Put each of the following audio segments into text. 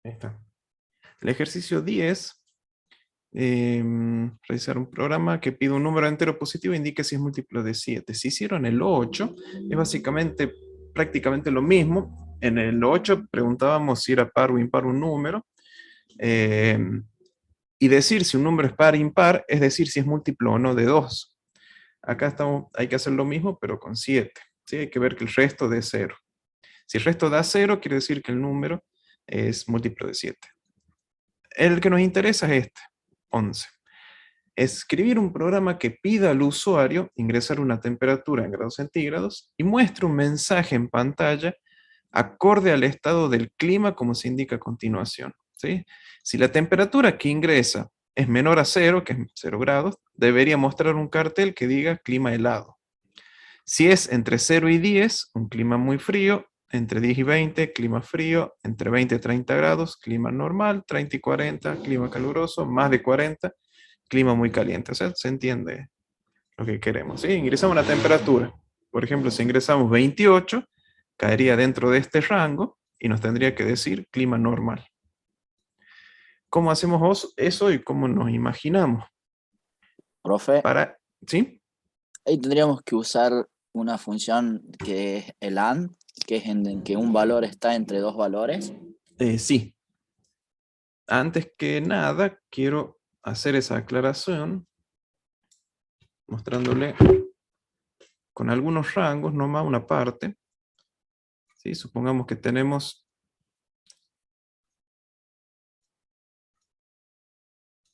Ahí está. El ejercicio 10, realizar un programa que pide un número entero positivo e indique si es múltiplo de 7. Si hicieron el 8, es básicamente prácticamente lo mismo. En el 8 preguntábamos si era par o impar un número. eh, y decir si un número es par o impar, es decir si es múltiplo o no de 2. Acá hay que hacer lo mismo, pero con 7. ¿Sí? Hay que ver que el resto dé 0. Si el resto da 0, quiere decir que el número es múltiplo de 7. El que nos interesa es este, 11. Escribir un programa que pida al usuario ingresar una temperatura en grados centígrados y muestre un mensaje en pantalla acorde al estado del clima como se indica a continuación. ¿Sí? Si la temperatura que ingresa es menor a 0, que es 0 grados, debería mostrar un cartel que diga clima helado. Si es entre 0 y 10, un clima muy frío; entre 10 y 20, clima frío; entre 20 y 30 grados, clima normal; 30 y 40, clima caluroso; más de 40, clima muy caliente. O sea, se entiende lo que queremos. ¿Sí? Ingresamos la temperatura. Por ejemplo, si ingresamos 28, caería dentro de este rango y nos tendría que decir clima normal. ¿Cómo hacemos eso y cómo nos imaginamos? Profe, ¿Sí? ahí tendríamos que usar una función que es el AND, que es en que un valor está entre dos valores. Sí. Antes que nada, quiero hacer esa aclaración mostrándole con algunos rangos, nomás una parte. ¿Sí? Supongamos que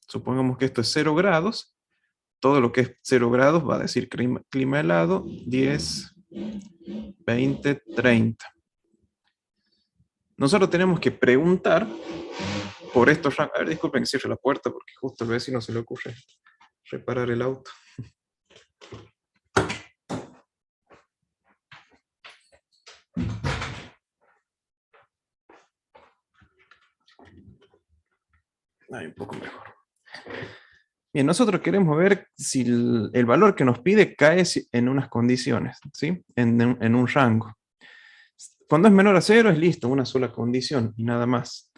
supongamos que esto es 0 grados. Todo lo que es 0 grados va a decir clima helado, 10, 20, 30. Nosotros tenemos que preguntar por estos rangos. A ver, disculpen que cierre la puerta porque justo al vecino se le ocurre reparar el auto. Ahí un poco mejor. Bien, nosotros queremos ver si el valor que nos pide cae en unas condiciones, ¿sí? En un rango. Cuando es menor a 0 es listo, una sola condición y nada más.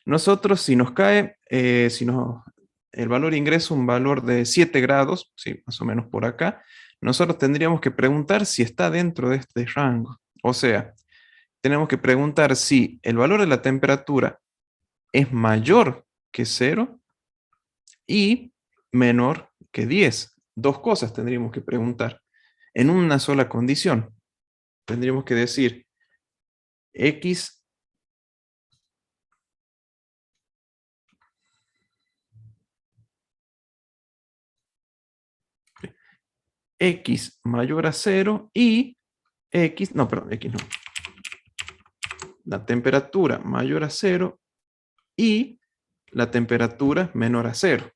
Nosotros, si nos cae, el valor ingresa un valor de 7 grados, ¿sí? Más o menos por acá, nosotros tendríamos que preguntar si está dentro de este rango. O sea, tenemos que preguntar si el valor de la temperatura es mayor que 0 y menor que 10. Dos cosas tendríamos que preguntar en una sola condición. Tendríamos que decir x x mayor a 0 y x, no, perdón, x no. La temperatura mayor a 0 y la temperatura menor a 0.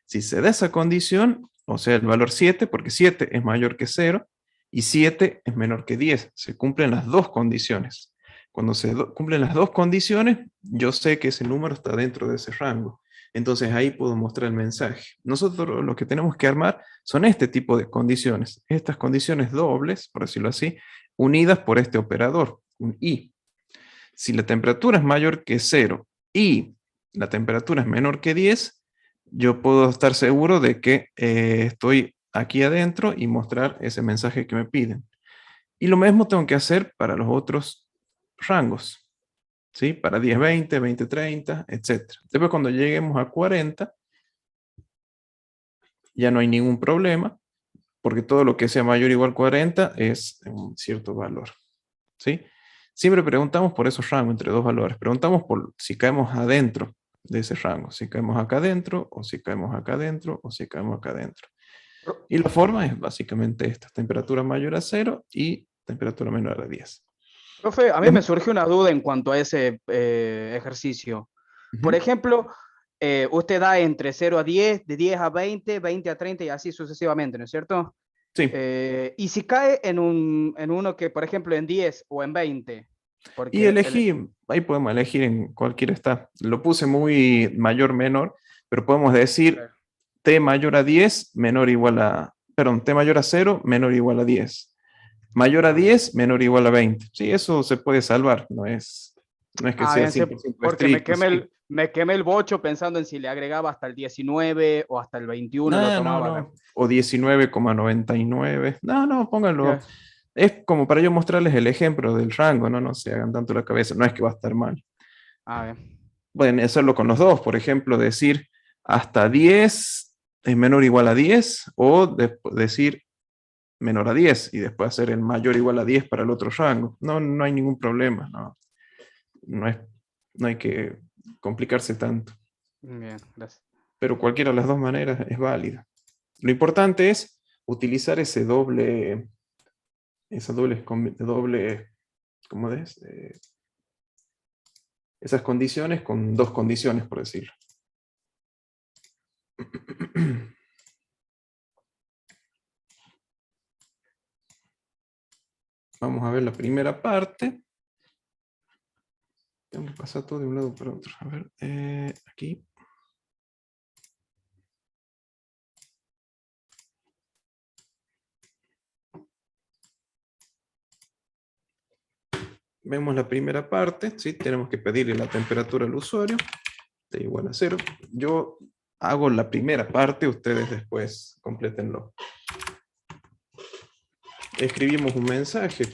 Si se da esa condición, o sea, el valor 7, porque 7 es mayor que 0 y 7 es menor que 10, se cumplen las dos condiciones. Cuando se cumplen las dos condiciones, yo sé que ese número está dentro de ese rango. Entonces ahí puedo mostrar el mensaje. Nosotros lo que tenemos que armar son este tipo de condiciones, estas condiciones dobles, por decirlo así, unidas por este operador, un i. Si la temperatura es mayor que 0 y la temperatura es menor que 10, yo puedo estar seguro de que estoy aquí adentro y mostrar ese mensaje que me piden. Y lo mismo tengo que hacer para los otros rangos, ¿sí? Para 10, 20, 20, 30, etc. Después cuando lleguemos a 40, ya no hay ningún problema, porque todo lo que sea mayor o igual a 40 es un cierto valor, ¿sí? Siempre preguntamos por esos rangos entre dos valores. Preguntamos por si caemos adentro de ese rango, si caemos acá adentro, o si caemos acá adentro, o si caemos acá adentro. Y la forma es básicamente esta: temperatura mayor a 0 y temperatura menor a 10. Profe, a mí me surgió una duda en cuanto a ese ejercicio. Por ejemplo, usted da entre 0 a 10, de 10 a 20, 20 a 30 y así sucesivamente, ¿no es cierto? Sí. Y si cae en uno que, por ejemplo, en 10 o en 20. Y ahí podemos elegir en cualquier está. Lo puse muy mayor, menor, pero podemos decir t mayor a 10, menor o igual a, perdón, t mayor a 0, menor o igual a 10. Mayor a 10, menor o igual a 20. Sí, eso se puede salvar, no es No es que sea Bien, sí, 100% porque estricto. Sí. me quemé el bocho pensando en si le agregaba hasta el 19 o hasta el 21 lo No, no, tomaba. no. O 19,99. No, no, pónganlo. Yes. Es como para yo mostrarles el ejemplo del rango, ¿no? No se hagan tanto la cabeza. No es que va a estar mal. Bien. Pueden hacerlo con los dos. Por ejemplo, decir hasta 10 es menor o igual a 10. O decir menor a 10 y después hacer el mayor o igual a 10 para el otro rango. No, no hay ningún problema. No, no, no hay que complicarse tanto. Bien, gracias. Pero cualquiera de las dos maneras es válida. Lo importante es utilizar esa doble, ¿cómo es? Esas condiciones con dos condiciones, por decirlo. Vamos a ver la primera parte. Tengo que pasar todo de un lado para otro. A ver, aquí. Vemos la primera parte, ¿sí? Tenemos que pedirle la temperatura al usuario, T igual a 0. Yo hago la primera parte, ustedes después complétenlo. Escribimos un mensaje,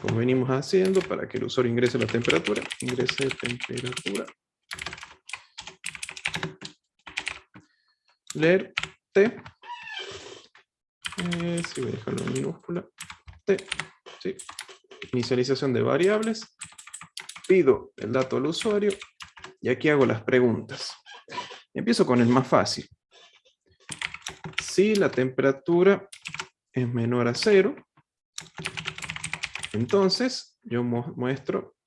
como venimos haciendo, para que el usuario ingrese la temperatura. Ingrese temperatura. Leer T. Sí, voy a dejarlo en minúscula. T. Sí. Inicialización de variables. Pido el dato al usuario y aquí hago las preguntas. Empiezo con el más fácil. Si la temperatura es menor a 0, entonces yo muestro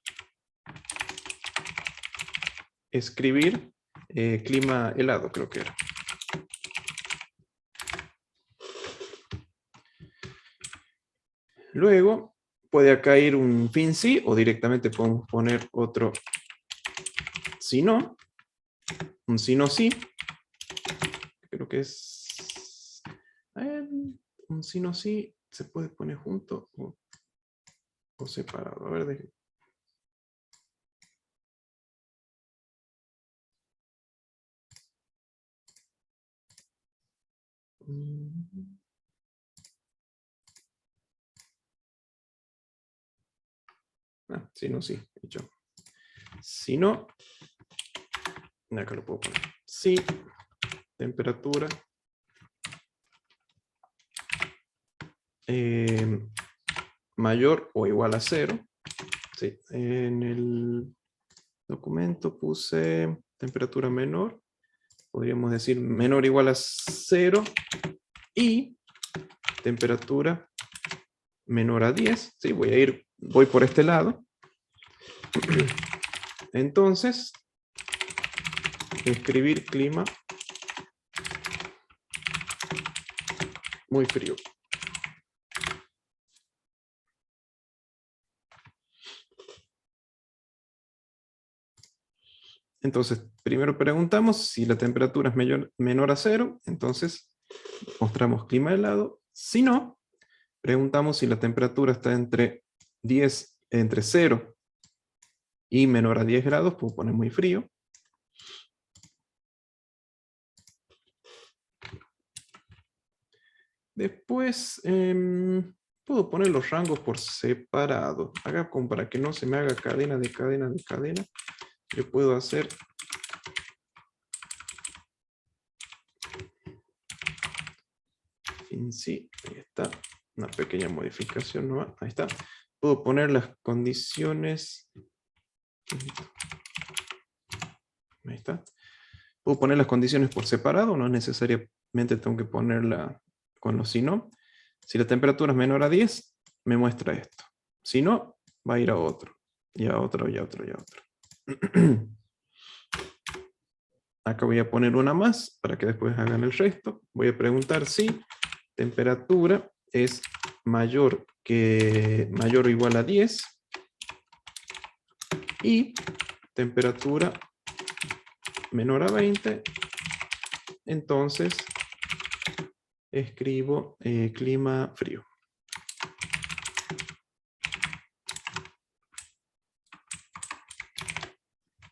escribir clima helado, creo que era. Luego puede acá ir un fin sí o directamente podemos poner otro si no. Un si no sí. Creo que es... un si no sí se puede poner junto o separado. A ver, si no, sí. Dicho. Si no, acá lo puedo poner. Si temperatura mayor o igual a 0. Sí, en el documento puse temperatura menor. Podríamos decir menor o igual a 0 y temperatura menor a 10. Sí, voy por este lado. Entonces, escribir clima muy frío. Entonces, primero preguntamos si la temperatura es menor a 0, entonces mostramos clima helado. Si no, preguntamos si la temperatura está entre 0 y menor a 10 grados, puedo poner muy frío. Después, puedo poner los rangos por separado. Acá como para que no se me haga cadena de cadena de cadena, yo puedo hacer en sí, ahí está, una pequeña modificación nueva, ahí está. Puedo poner las condiciones, ahí está. Puedo poner las condiciones por separado, no necesariamente tengo que ponerla con los si no. Si la temperatura es menor a 10, me muestra esto. Si no, va a ir a otro, y a otro, y a otro, y a otro. Acá voy a poner una más para que después hagan el resto. Voy a preguntar si temperatura es mayor o igual a 10 y temperatura menor a 20. Entonces escribo clima frío.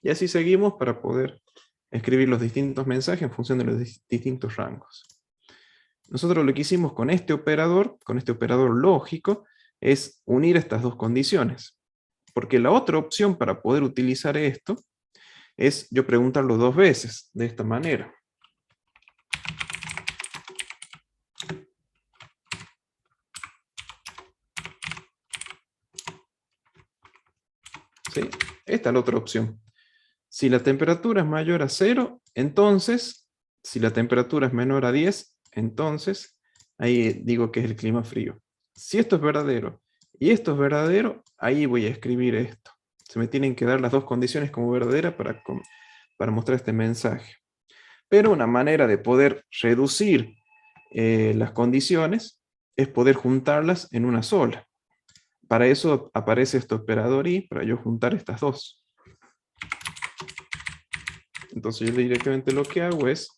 Y así seguimos para poder escribir los distintos mensajes en función de los distintos rangos. Nosotros lo que hicimos con este operador lógico, es unir estas dos condiciones. Porque la otra opción para poder utilizar esto es yo preguntarlo dos veces, de esta manera. ¿Sí? Esta es la otra opción. Si la temperatura es mayor a 0, entonces, si la temperatura es menor a 10, entonces, ahí digo que es el clima frío. Si esto es verdadero y esto es verdadero, ahí voy a escribir esto. Se me tienen que dar las dos condiciones como verdaderas para mostrar este mensaje. Pero una manera de poder reducir las condiciones es poder juntarlas en una sola. Para eso aparece este operador y para yo juntar estas dos. Entonces yo directamente lo que hago es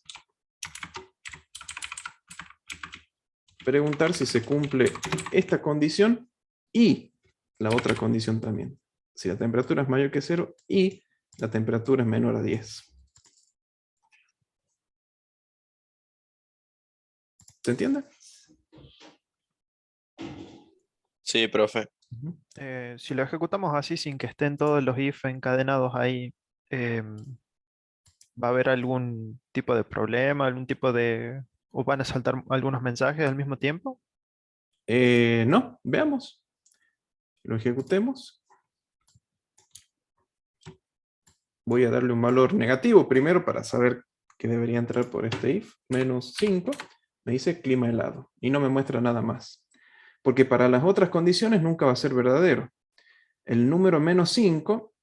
preguntar si se cumple esta condición y la otra condición también. Si la temperatura es mayor que 0 y la temperatura es menor a 10. ¿Se entiende? Sí, profe. Si lo ejecutamos así sin que estén todos los if encadenados ahí, ¿va a haber algún tipo de problema, o van a saltar algunos mensajes al mismo tiempo? No, veamos. Lo ejecutemos. Voy a darle un valor negativo primero para saber que debería entrar por este if. Menos 5. Me dice clima helado. Y no me muestra nada más. Porque para las otras condiciones nunca va a ser verdadero. El número menos 5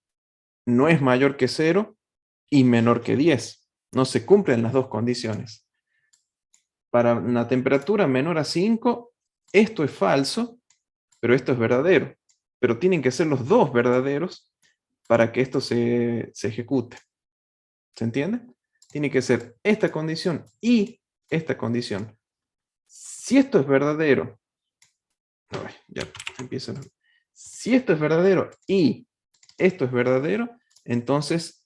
no es mayor que 0 y menor que 10. No se cumplen las dos condiciones. Para una temperatura menor a 5, esto es falso, pero esto es verdadero. Pero tienen que ser los dos verdaderos para que esto se ejecute. ¿Se entiende? Tiene que ser esta condición y esta condición. Si esto es verdadero, ya empiezo. Si esto es verdadero y esto es verdadero, entonces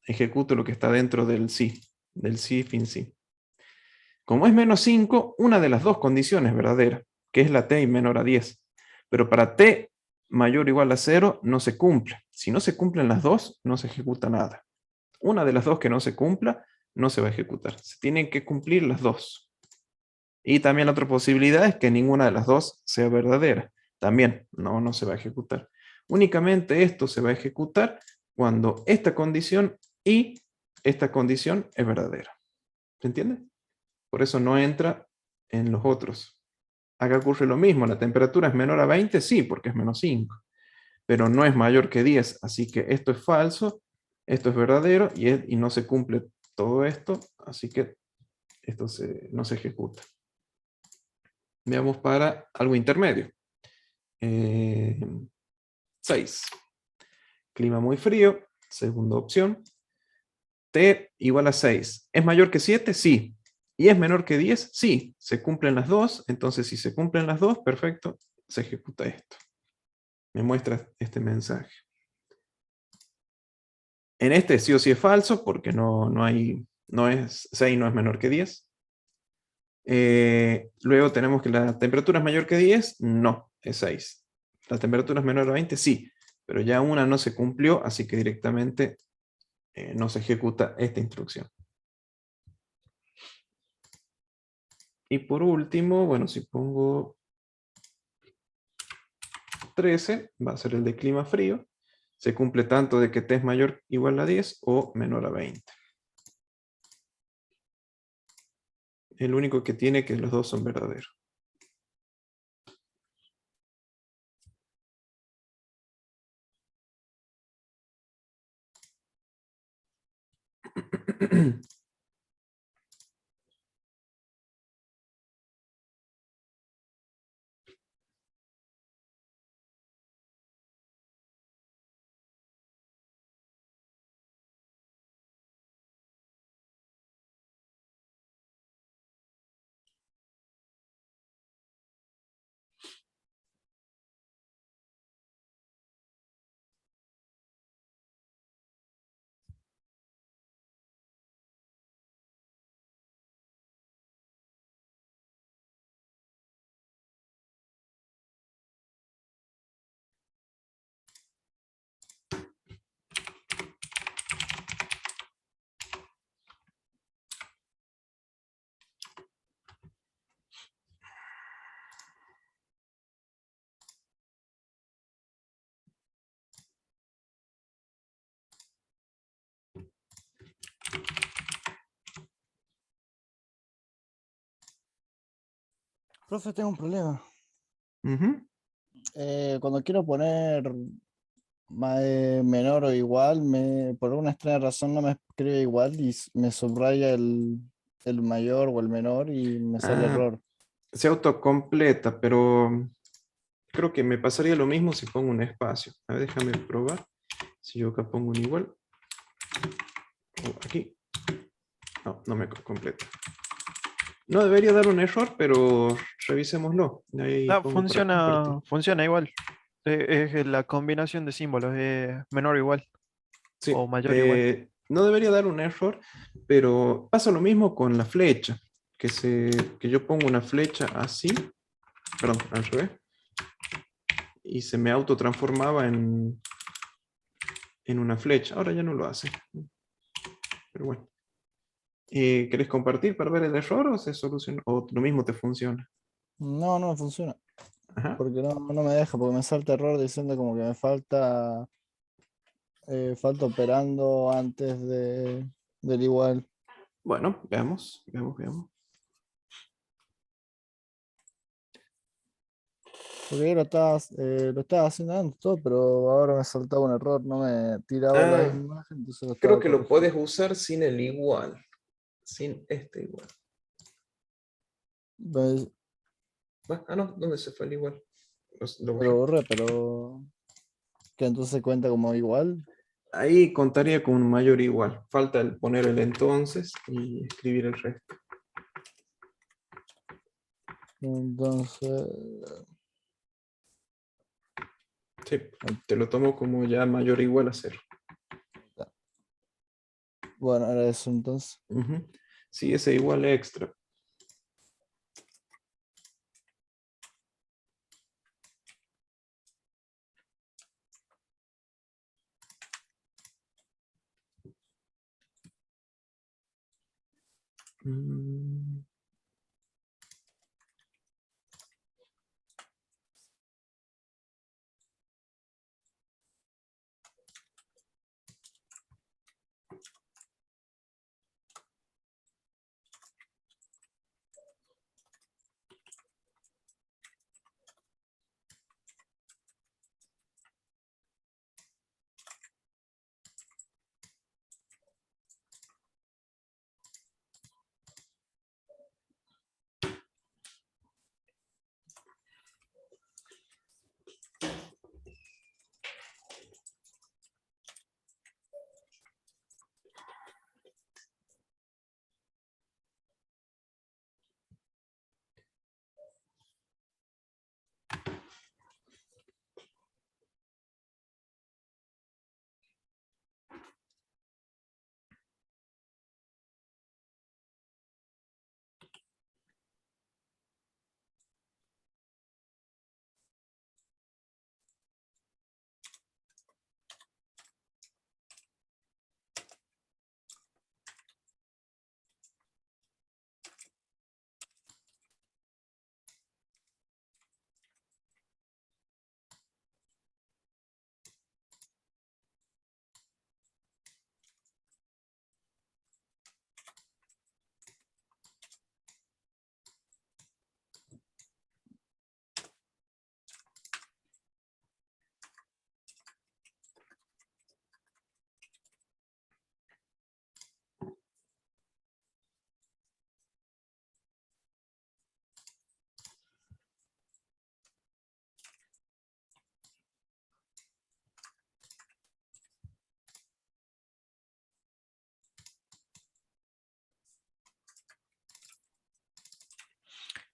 ejecuto lo que está dentro del sí fin sí. Como es menos 5, una de las dos condiciones es verdadera, que es la t menor a 10. Pero para t mayor o igual a 0 no se cumple. Si no se cumplen las dos, no se ejecuta nada. Una de las dos que no se cumpla, no se va a ejecutar. Se tienen que cumplir las dos. Y también la otra posibilidad es que ninguna de las dos sea verdadera. También no se va a ejecutar. Únicamente esto se va a ejecutar cuando esta condición y esta condición es verdadera. ¿Se entiende? Por eso no entra en los otros. Acá ocurre lo mismo. La temperatura es menor a 20, sí, porque es menos 5. Pero no es mayor que 10. Así que esto es falso, esto es verdadero y no se cumple todo esto. Así que esto no se ejecuta. Veamos para algo intermedio. 6. Clima muy frío. Segunda opción. T igual a 6. ¿Es mayor que 7? Sí. ¿Y es menor que 10? Sí. Se cumplen las dos. Entonces, si se cumplen las dos, perfecto, se ejecuta esto. Me muestra este mensaje. En este sí o sí es falso, porque no es 6 no es menor que 10. Luego tenemos que la temperatura es mayor que 10, no, es 6. La temperatura es menor a 20, sí, pero ya una no se cumplió, así que directamente no se ejecuta esta instrucción. Y por último, bueno, si pongo 13, va a ser el de clima frío. Se cumple tanto de que t es mayor o igual a 10 o menor a 20. El único que tiene que los dos son verdaderos. Profe, tengo un problema. Ujú. Cuando quiero poner menor o igual, por una extraña razón no me escribe igual y me subraya el mayor o el menor y me sale Ah, error. se autocompleta, pero creo que me pasaría lo mismo si pongo un espacio. A ver, déjame probar. Si yo acá pongo un igual. O aquí. No, no me completa. No debería dar un error, pero revisémoslo. Ahí No, pongo para compartir. funciona igual. Es la combinación de símbolos, menor o igual Sí, o mayor o igual. no debería dar un error, pero pasa lo mismo con la flecha. Que yo pongo una flecha así, perdón, al revés, y se me autotransformaba en una flecha. Ahora ya no lo hace. Pero bueno. ¿Querés compartir para ver el error o se soluciona? O lo mismo te funciona. No, no me funciona. Ajá. Porque no me deja, porque me salta error diciendo como que me falta operando antes del igual. Bueno, veamos, veamos, veamos. Porque yo lo estaba haciendo antes todo, pero ahora me saltaba un error, no me tiraba la Ah, imagen, entonces lo creo estaba que lo corrigiendo. puedes usar sin el igual. Sin este igual. Entonces, Ah, no, ¿dónde se fue el igual? Lo lo borré. borré, pero que entonces cuenta como igual. Ahí contaría con un mayor igual. Falta poner el entonces y escribir el resto. Entonces, Sí, te lo tomo como ya mayor o igual a 0. bueno, era eso entonces. Ujú. Sí, ese igual extra. Mm.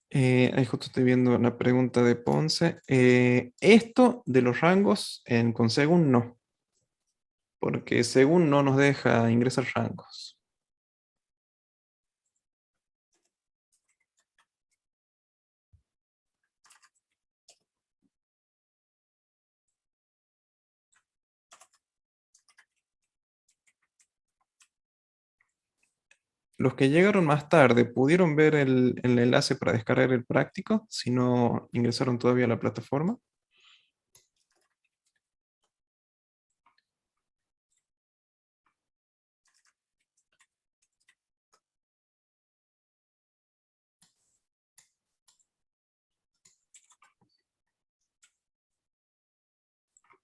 Ahí justo estoy viendo la pregunta de Ponce. Esto de los rangos con según no, porque según no nos deja ingresar rangos. Los que llegaron más tarde, ¿pudieron ver el enlace para descargar el práctico si no ingresaron todavía a la plataforma?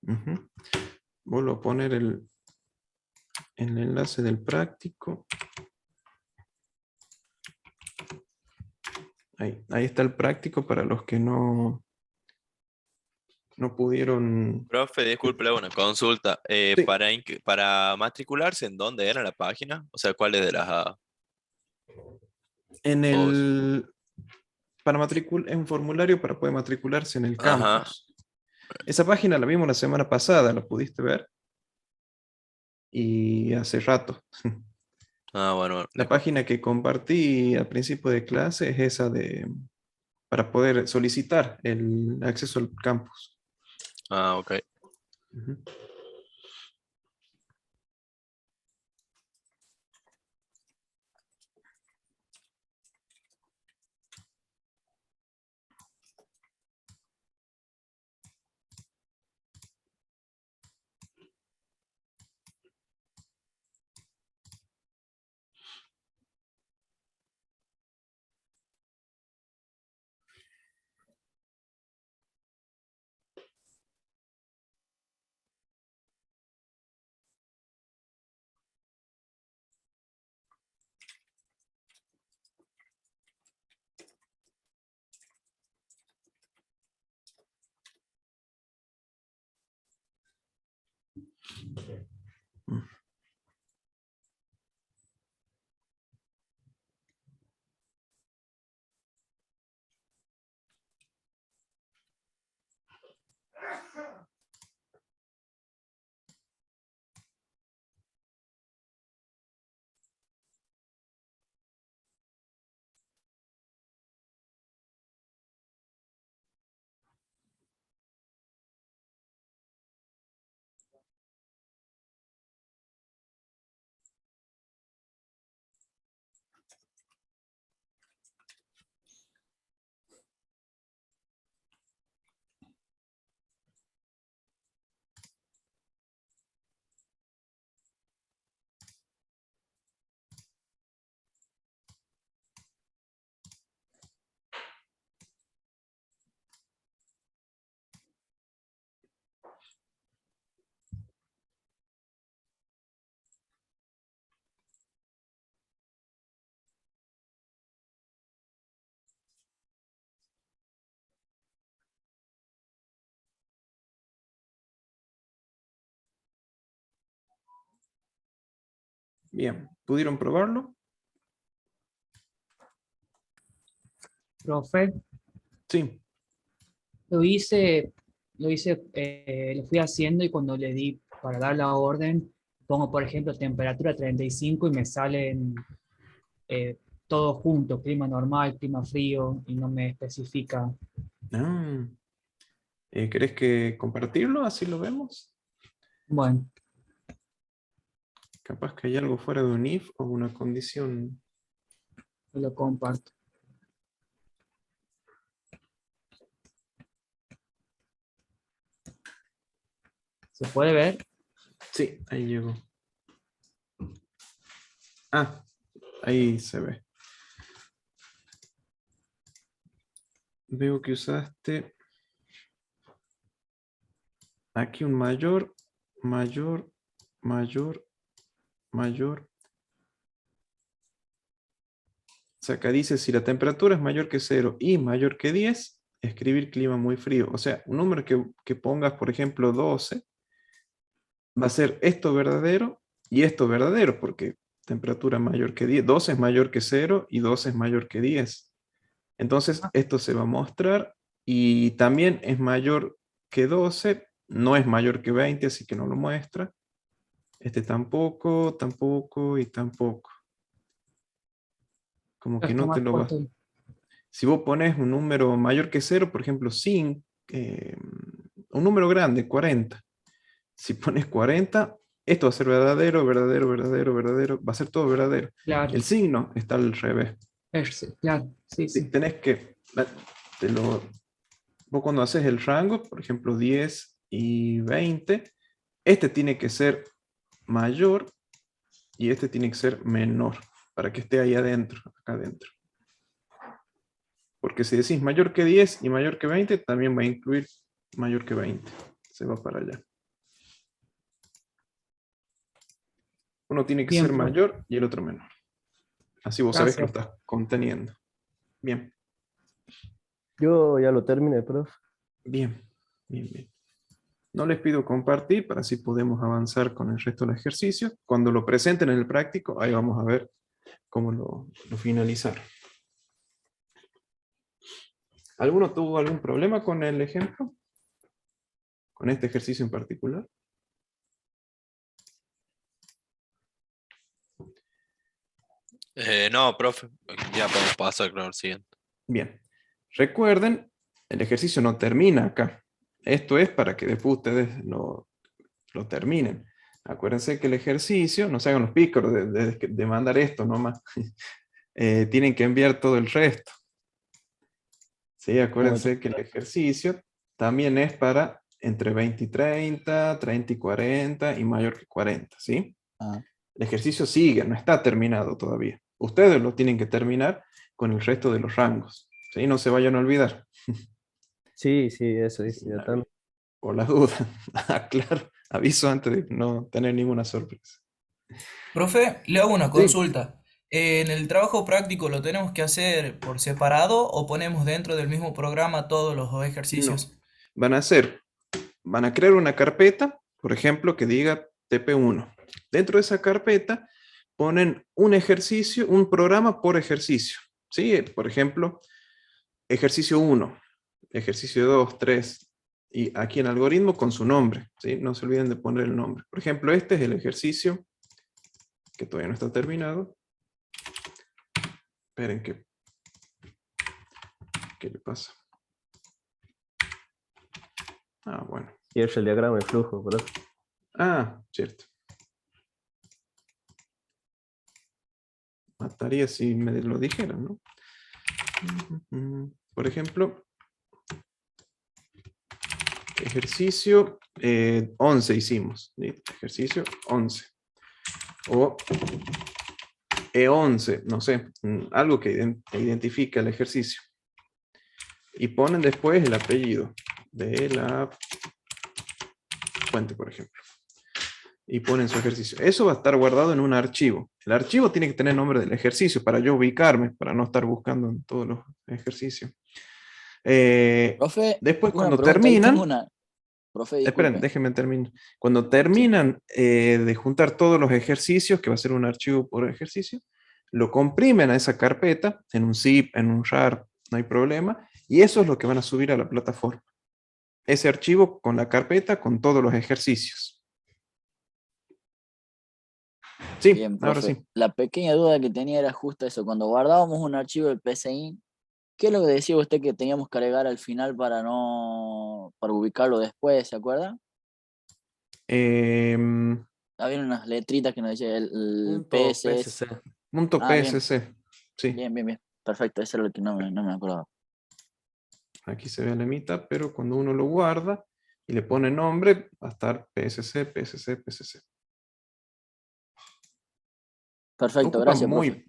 Ujú. Vuelvo a poner el enlace del práctico. Ahí está el práctico para los que no pudieron. Profe, disculpe, le hago una consulta. Sí, Para matricularse, ¿en dónde era la página? O sea, ¿cuál es de las... en os- es un formulario para poder matricularse en el Ajá. campus. Esa página la vimos la semana pasada, ¿la pudiste ver? Y hace rato. Ah, bueno, bueno, La disculpe. página que compartí al principio de clase es esa para poder solicitar el acceso al campus. Ah, ok. Ujú. Bien, ¿pudieron probarlo? Profe, Sí. lo hice, lo fui haciendo y cuando le di para dar la orden, pongo por ejemplo temperatura 35 y me salen eh, todo junto, clima normal, clima frío y no me especifica. Ah, ¿querés que compartirlo? Así lo vemos. Bueno, Capaz que hay algo fuera de un if o una condición. lo comparto. ¿Se puede ver? Sí, ahí llegó. Ah, ahí se ve. Veo que usaste aquí un mayor, mayor, mayor, mayor. O sea, acá dice si la temperatura es mayor que 0 y mayor que 10, escribir clima muy frío. O sea, un número que pongas, por ejemplo, 12, va a ser esto verdadero y esto verdadero, porque temperatura mayor que 10. 12 es mayor que 0 y 12 es mayor que 10. Entonces, esto se va a mostrar y también es mayor que 12, no es mayor que 20, así que no lo muestra. Este tampoco, tampoco y tampoco. Como que Está no te más lo va. puesto. Si vos pones un número mayor que 0, por ejemplo, 5, un número grande, 40. Si pones 40, esto va a ser verdadero, verdadero, verdadero, verdadero, va a ser todo verdadero. Claro, El signo está al revés. claro, sí, Sí, sí. tenés que, vos cuando haces el rango, por ejemplo 10 y 20, este tiene que ser mayor y este tiene que ser menor para que esté ahí adentro, acá adentro. Porque si decís mayor que 10 y mayor que 20, también va a incluir mayor que 20. Se va para allá. Uno tiene que Bien, ser profe. mayor y el otro menor. Así vos sabés que lo Gracias. estás conteniendo. Bien, Yo ya lo terminé, profe. bien, bien, bien. No les pido compartir para así podemos avanzar con el resto del ejercicio. Cuando lo presenten en el práctico, ahí vamos a ver cómo lo finalizaron. ¿Alguno tuvo algún problema con el ejemplo? ¿Con este ejercicio en particular? No, profe, ya podemos pasar con el siguiente. Bien. Recuerden, el ejercicio no termina acá. Esto es para que después ustedes lo terminen. Acuérdense que el ejercicio, no se hagan los pícaros de mandar esto nomás. Tienen que enviar todo el resto. Sí, acuérdense que el ejercicio también es para entre 20 y 30, 30 y 40 y mayor que 40, ¿sí? Ah, El ejercicio sigue, no está terminado todavía. Ustedes lo tienen que terminar con el resto de los rangos, ¿sí? No se vayan a olvidar. Sí, sí, eso dice yo Vale. también. Por las dudas. Claro, aviso antes de no tener ninguna sorpresa. Profe, le hago una Sí, consulta. ¿En el trabajo práctico lo tenemos que hacer por separado o ponemos dentro del mismo programa todos los no. ejercicios? Van a crear una carpeta, por ejemplo, que diga TP1. Dentro de esa carpeta ponen un ejercicio, un programa por ejercicio. ¿Sí? Por ejemplo, ejercicio 1, ejercicio 2, 3, y aquí en algoritmo con su nombre. ¿Sí? No se olviden de poner el nombre. Por ejemplo, este es el ejercicio que todavía no está terminado. Esperen, ¿qué le pasa? Ah, bueno. Y es el diagrama de flujo, profe. Ah, cierto. Mataría si me lo dijeran, ¿no? Por ejemplo, ejercicio 11 hicimos. ¿Sí? Ejercicio 11. O E11, no sé, algo que identifique el ejercicio. Y ponen después el apellido de la fuente, por ejemplo. Y ponen su ejercicio. Eso va a estar guardado en un archivo. El archivo tiene que tener nombre del ejercicio para yo ubicarme, para no estar buscando en todos los ejercicios. Profe, Después, una cuando pregunta, ahí tengo terminan, una. Profe, esperen, disculpe. déjenme terminar. Cuando terminan de juntar todos los ejercicios, que va a ser un archivo por ejercicio, lo comprimen a esa carpeta, en un zip, en un RAR, no hay problema, y eso es lo que van a subir a la plataforma. Ese archivo con la carpeta, con todos los ejercicios. Sí, Bien, ahora profe. sí. La pequeña duda que tenía era justo eso. Cuando guardábamos un archivo del PCI, ¿qué es lo que decía usted que teníamos que agregar al final para ubicarlo después, ¿se acuerda? Em, Había unas letritas que nos decía el Punto PSS. PSC. punto Ah, bien, PSC. Sí, bien, bien, bien. Perfecto, eso es lo que no me acordaba. aquí se ve la mitad, pero cuando uno lo guarda y le pone nombre, va a estar PSC, PSC, PSC. Perfecto, Ocupan gracias, profe.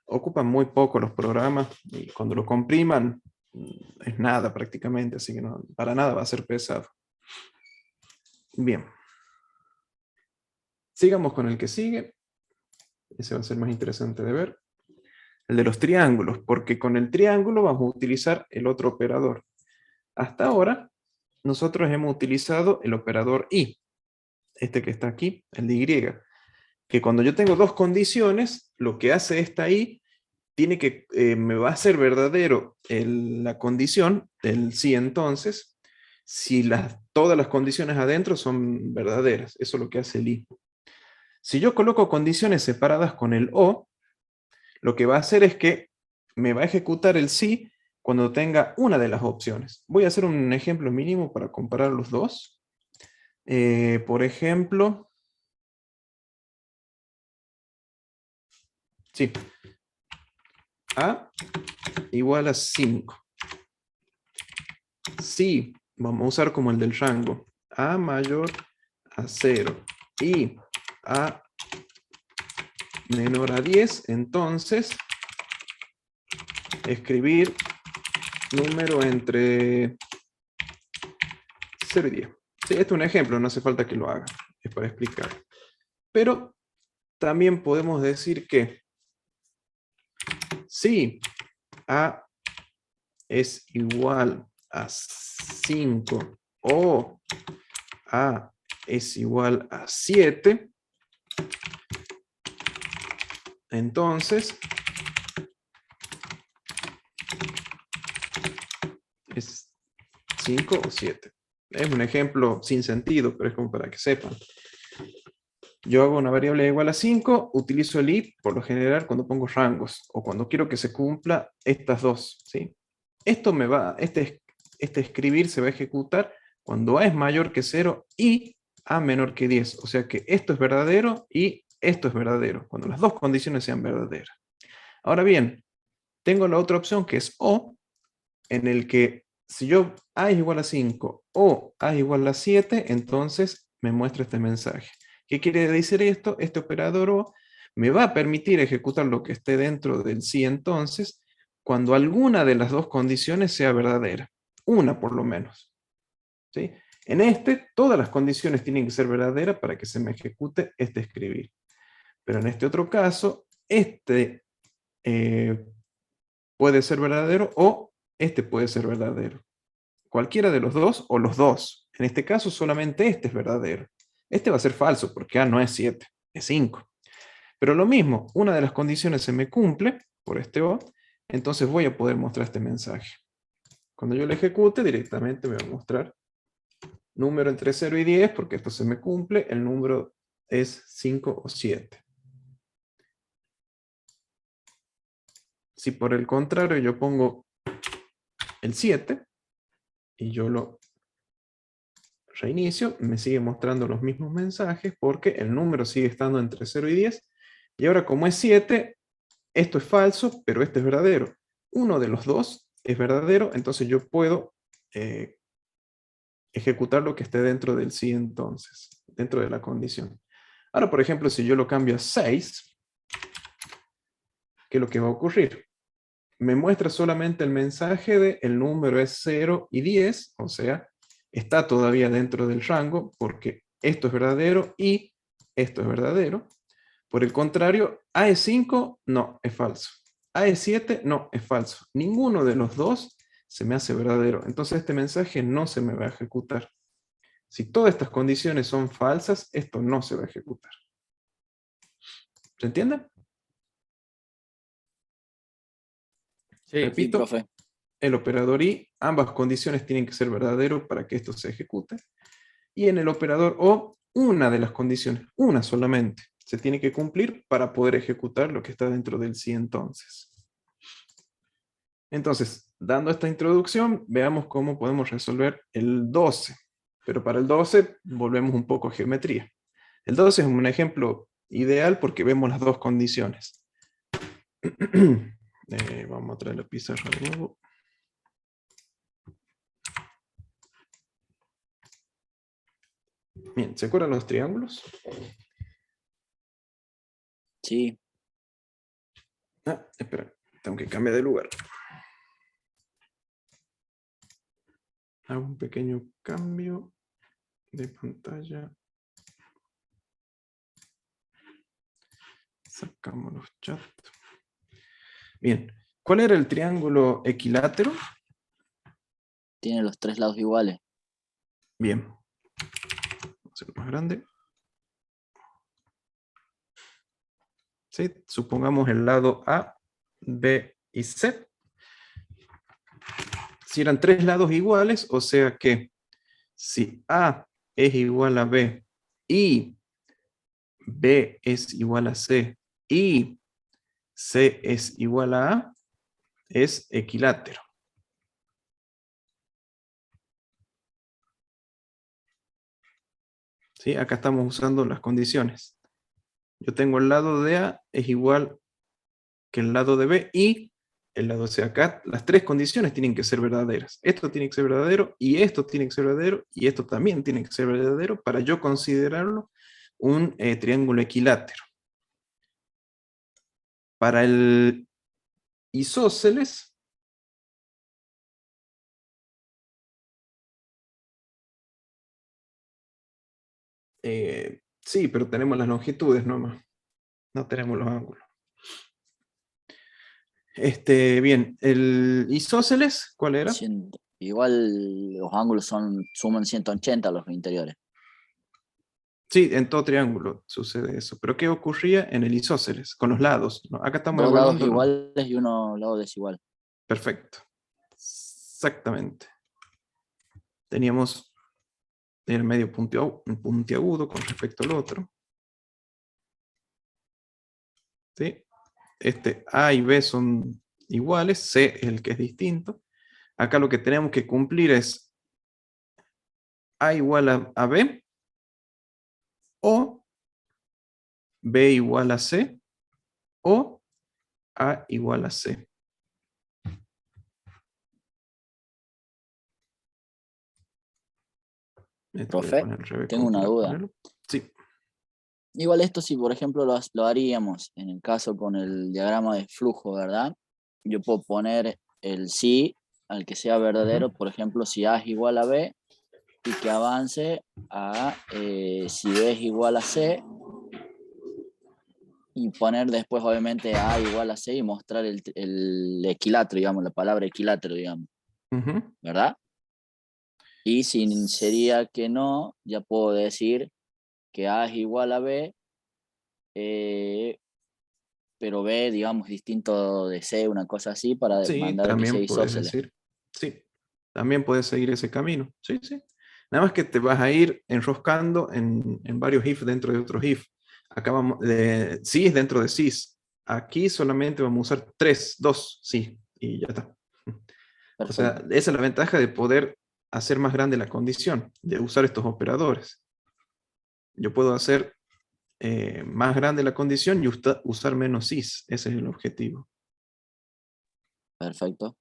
ocupan muy poco los programas y cuando lo compriman es nada prácticamente, así que no, para nada va a ser pesado. Bien. Sigamos con el que sigue. Ese va a ser más interesante de ver. El de los triángulos, porque con el triángulo vamos a utilizar el otro operador. Hasta ahora, nosotros hemos utilizado el operador y, este que está aquí, el de y, que cuando yo tengo dos condiciones, lo que hace esta y me va a ser verdadero la condición del sí entonces, si todas las condiciones adentro son verdaderas. Eso es lo que hace el i. Si yo coloco condiciones separadas con el o, lo que va a hacer es que me va a ejecutar el sí cuando tenga una de las opciones. Voy a hacer un ejemplo mínimo para comparar los dos. Por ejemplo, sí, a igual a 5. Si vamos a usar como el del rango, a mayor a 0 y a menor a 10, entonces escribir número entre 0 y 10. Sí, este es un ejemplo, no hace falta que lo haga, es para explicar. Pero también podemos decir que si A es igual a 5 o A es igual a 7, entonces es 5 o 7. Es un ejemplo sin sentido, pero es como para que sepan. Yo hago una variable igual a 5, utilizo el if por lo general cuando pongo rangos o cuando quiero que se cumpla estas dos, ¿sí? Esto me va, este escribir se va a ejecutar cuando a es mayor que 0 y a menor que 10. O sea que esto es verdadero y esto es verdadero, cuando las dos condiciones sean verdaderas. Ahora bien, tengo la otra opción que es o, en el que si yo a es igual a 5 o a es igual a 7, entonces me muestra este mensaje. ¿Qué quiere decir esto? Este operador o me va a permitir ejecutar lo que esté dentro del sí entonces, cuando alguna de las dos condiciones sea verdadera. Una por lo menos. ¿Sí? En este, todas las condiciones tienen que ser verdaderas para que se me ejecute este escribir. Pero en este otro caso, este puede ser verdadero o este puede ser verdadero. Cualquiera de los dos o los dos. En este caso solamente este es verdadero. Este va a ser falso porque A no es 7, es 5. Pero lo mismo, una de las condiciones se me cumple por este O, entonces voy a poder mostrar este mensaje. Cuando yo lo ejecute, directamente me va a mostrar número entre 0 y 10, porque esto se me cumple, el número es 5 o 7. Si por el contrario yo pongo el 7 y yo lo reinicio, me sigue mostrando los mismos mensajes porque el número sigue estando entre 0 y 10. Y ahora como es 7, esto es falso, pero este es verdadero. Uno de los dos es verdadero, entonces yo puedo ejecutar lo que esté dentro del sí entonces, dentro de la condición. Ahora, por ejemplo, si yo lo cambio a 6, ¿qué es lo que va a ocurrir? Me muestra solamente el mensaje de el número es 0 y 10, o sea, está todavía dentro del rango porque esto es verdadero y esto es verdadero. Por el contrario, A es 5, no, es falso. A es 7, no, es falso. Ninguno de los dos se me hace verdadero. Entonces este mensaje no se me va a ejecutar. Si todas estas condiciones son falsas, esto no se va a ejecutar. ¿Se entiende? Sí, Sí, Repito, profe. el operador y, ambas condiciones tienen que ser verdaderos para que esto se ejecute. Y en el operador o, una de las condiciones, una solamente, se tiene que cumplir para poder ejecutar lo que está dentro del sí entonces. Entonces, dando esta introducción, veamos cómo podemos resolver el 12. Pero para el 12 volvemos un poco a geometría. El 12 es un ejemplo ideal porque vemos las dos condiciones. Vamos a traer la pizarra de nuevo. Bien, ¿se acuerdan los triángulos? Sí. Ah, espera, tengo que cambiar de lugar. Hago un pequeño cambio de pantalla. Sacamos los chats. Bien, ¿cuál era el triángulo equilátero? Tiene los tres lados iguales. Bien. Vamos a hacerlo más grande. ¿Sí? Supongamos el lado A, B y C. Si eran tres lados iguales, o sea que si A es igual a B y B es igual a C y C es igual a A, es equilátero. ¿Sí? Acá estamos usando las condiciones. Yo tengo el lado de A es igual que el lado de B y el lado C. Acá las tres condiciones tienen que ser verdaderas. Esto tiene que ser verdadero y esto tiene que ser verdadero y esto también tiene que ser verdadero para yo considerarlo un triángulo equilátero. Para el isósceles, sí, pero tenemos las longitudes nomás. No tenemos los ángulos. Bien, el isósceles, ¿cuál era? Igual los ángulos suman 180 los interiores. Sí, en todo triángulo sucede eso. Pero ¿qué ocurría en el isósceles? Con los lados, ¿no? Acá estamos Dos lados evaluando. iguales y uno lado desigual. Perfecto. Exactamente. Teníamos el medio puntiagudo con respecto al otro. ¿Sí? A y B son iguales, C es el que es distinto. Acá lo que tenemos que cumplir es A igual a B, o B igual a C, o A igual a C. Profe, tengo una duda. Sí. Igual esto si por ejemplo lo haríamos en el caso con el diagrama de flujo, ¿verdad? Yo puedo poner el sí al que sea verdadero, por ejemplo, si A es igual a B, y que avance a si B es igual a C, y poner después obviamente A igual a C y mostrar el equilátero, digamos, la palabra equilátero, digamos, ¿verdad? Y si sería que no, ya puedo decir que A es igual a B, pero B, digamos, distinto de C, una cosa así, para Sí, mandar a que sea también puedes isósceles. decir. Sí, también puedes seguir ese camino. Sí, sí. Nada más que te vas a ir enroscando en varios if dentro de otros if. Acá vamos de cis dentro de cis. Aquí solamente vamos a usar 2, sí, y ya está. O sea, esa es la ventaja de poder hacer más grande la condición, de usar estos operadores. Yo puedo hacer más grande la condición y usar menos cis. Ese es el objetivo. Perfecto.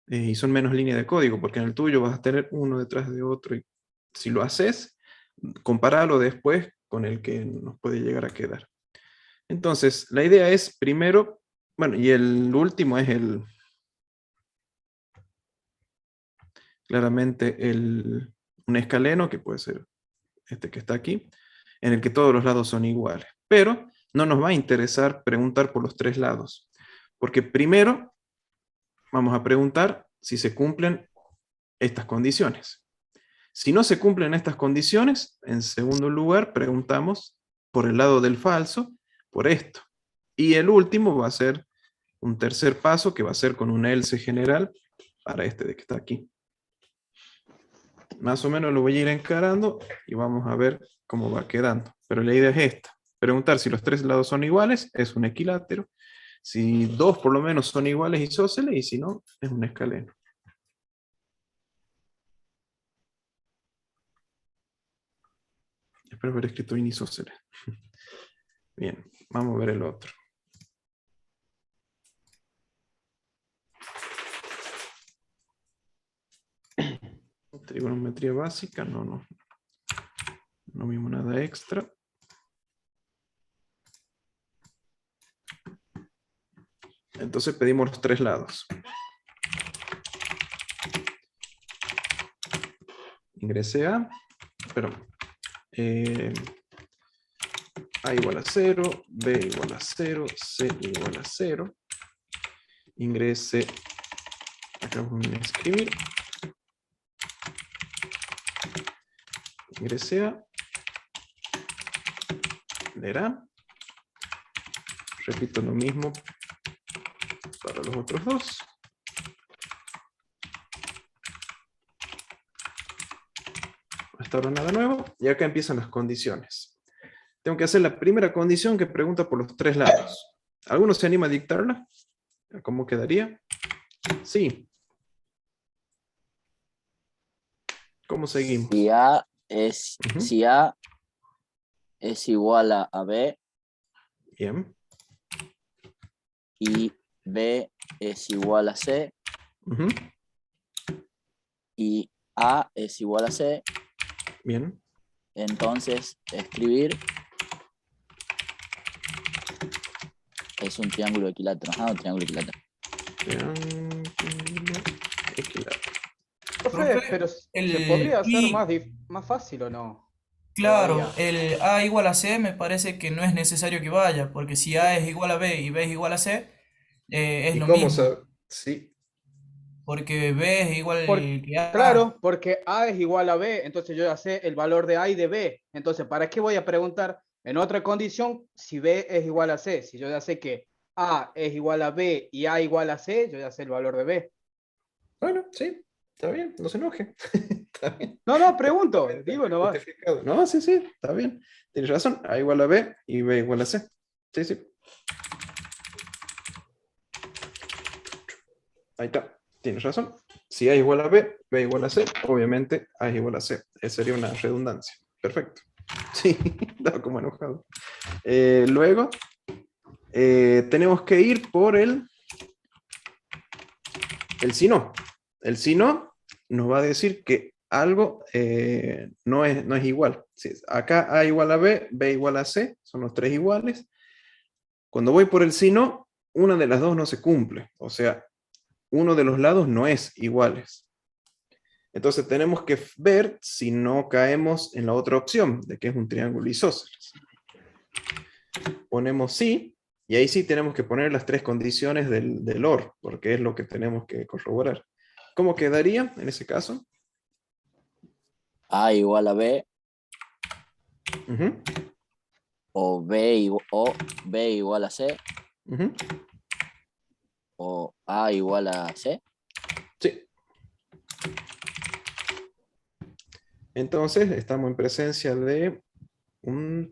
Y son menos líneas de código, porque en el tuyo vas a tener uno detrás de otro. Y si lo haces, compáralo después con el que nos puede llegar a quedar. Entonces, la idea es primero, bueno, y el último es claramente un escaleno, que puede ser este que está aquí, en el que todos los lados son iguales. Pero no nos va a interesar preguntar por los 3 lados, porque primero vamos a preguntar si se cumplen estas condiciones. Si no se cumplen estas condiciones, en segundo lugar preguntamos por el lado del falso, por esto. Y el último va a ser un tercer paso, que va a ser con un else general para este de que está aquí. Más o menos lo voy a ir encarando y vamos a ver cómo va quedando. Pero la idea es esta. Preguntar si los 3 lados son iguales, es un equilátero. Si 2 por lo menos son iguales, isósceles, y si no, es un escaleno. Espero haber escrito bien isósceles. Bien, vamos a ver el otro. Trigonometría básica, no vimos nada extra. Entonces pedimos los 3 lados. Ingresé A, perdón. A igual a 0, B igual a 0, C igual a 0. Ingrese, acá voy a escribir. Ingrese A. Leer A. Repito lo mismo para los otros 2. Hasta ahora nada nuevo. Y acá empiezan las condiciones. Tengo que hacer la primera condición que pregunta por los 3 lados. ¿Alguno se anima a dictarla? ¿Cómo quedaría? Sí. ¿Cómo seguimos? Si A es igual a B. Bien. Y B es igual a C. Y A es igual a C. Bien. Entonces, escribir es un triángulo equilátero. Un triángulo equilátero. Triángulo equilátero. Profe, pero ¿se podría hacer más fácil o no? Claro, el A igual a C me parece que no es necesario que vaya, porque si A es igual a B y B es igual a C, es ¿Y lo cómo mismo, saber? Sí. porque B es igual que A. Claro, porque A es igual a B, entonces yo ya sé el valor de A y de B. Entonces, ¿para qué voy a preguntar en otra condición si B es igual a C? Si yo ya sé que A es igual a B y A igual a C, yo ya sé el valor de B. Bueno, sí, está bien, no se enoje. Está bien. No, no, pregunto, Perfectamente digo nomás. justificado. No, sí, sí, está bien. Tienes razón. A igual a B y B igual a C. Sí, sí. Ahí está. Tienes razón. Si A igual a B, B igual a C, obviamente A es igual a C. Esa sería una redundancia. Perfecto. Sí, estaba como enojado. Luego, tenemos que ir por el si no. El si no nos va a decir que algo no es igual. Si acá A igual a B, B igual a C, son los tres iguales. Cuando voy por el si no, una de las dos no se cumple. O sea, uno de los lados no es iguales. Entonces tenemos que ver si no caemos en la otra opción, de que es un triángulo isósceles. Ponemos sí, y ahí sí tenemos que poner las tres condiciones del OR, porque es lo que tenemos que corroborar. ¿Cómo quedaría en ese caso? A igual a B Ujú, o B igual a C ujú. o A igual a C. Sí. Entonces estamos en presencia de un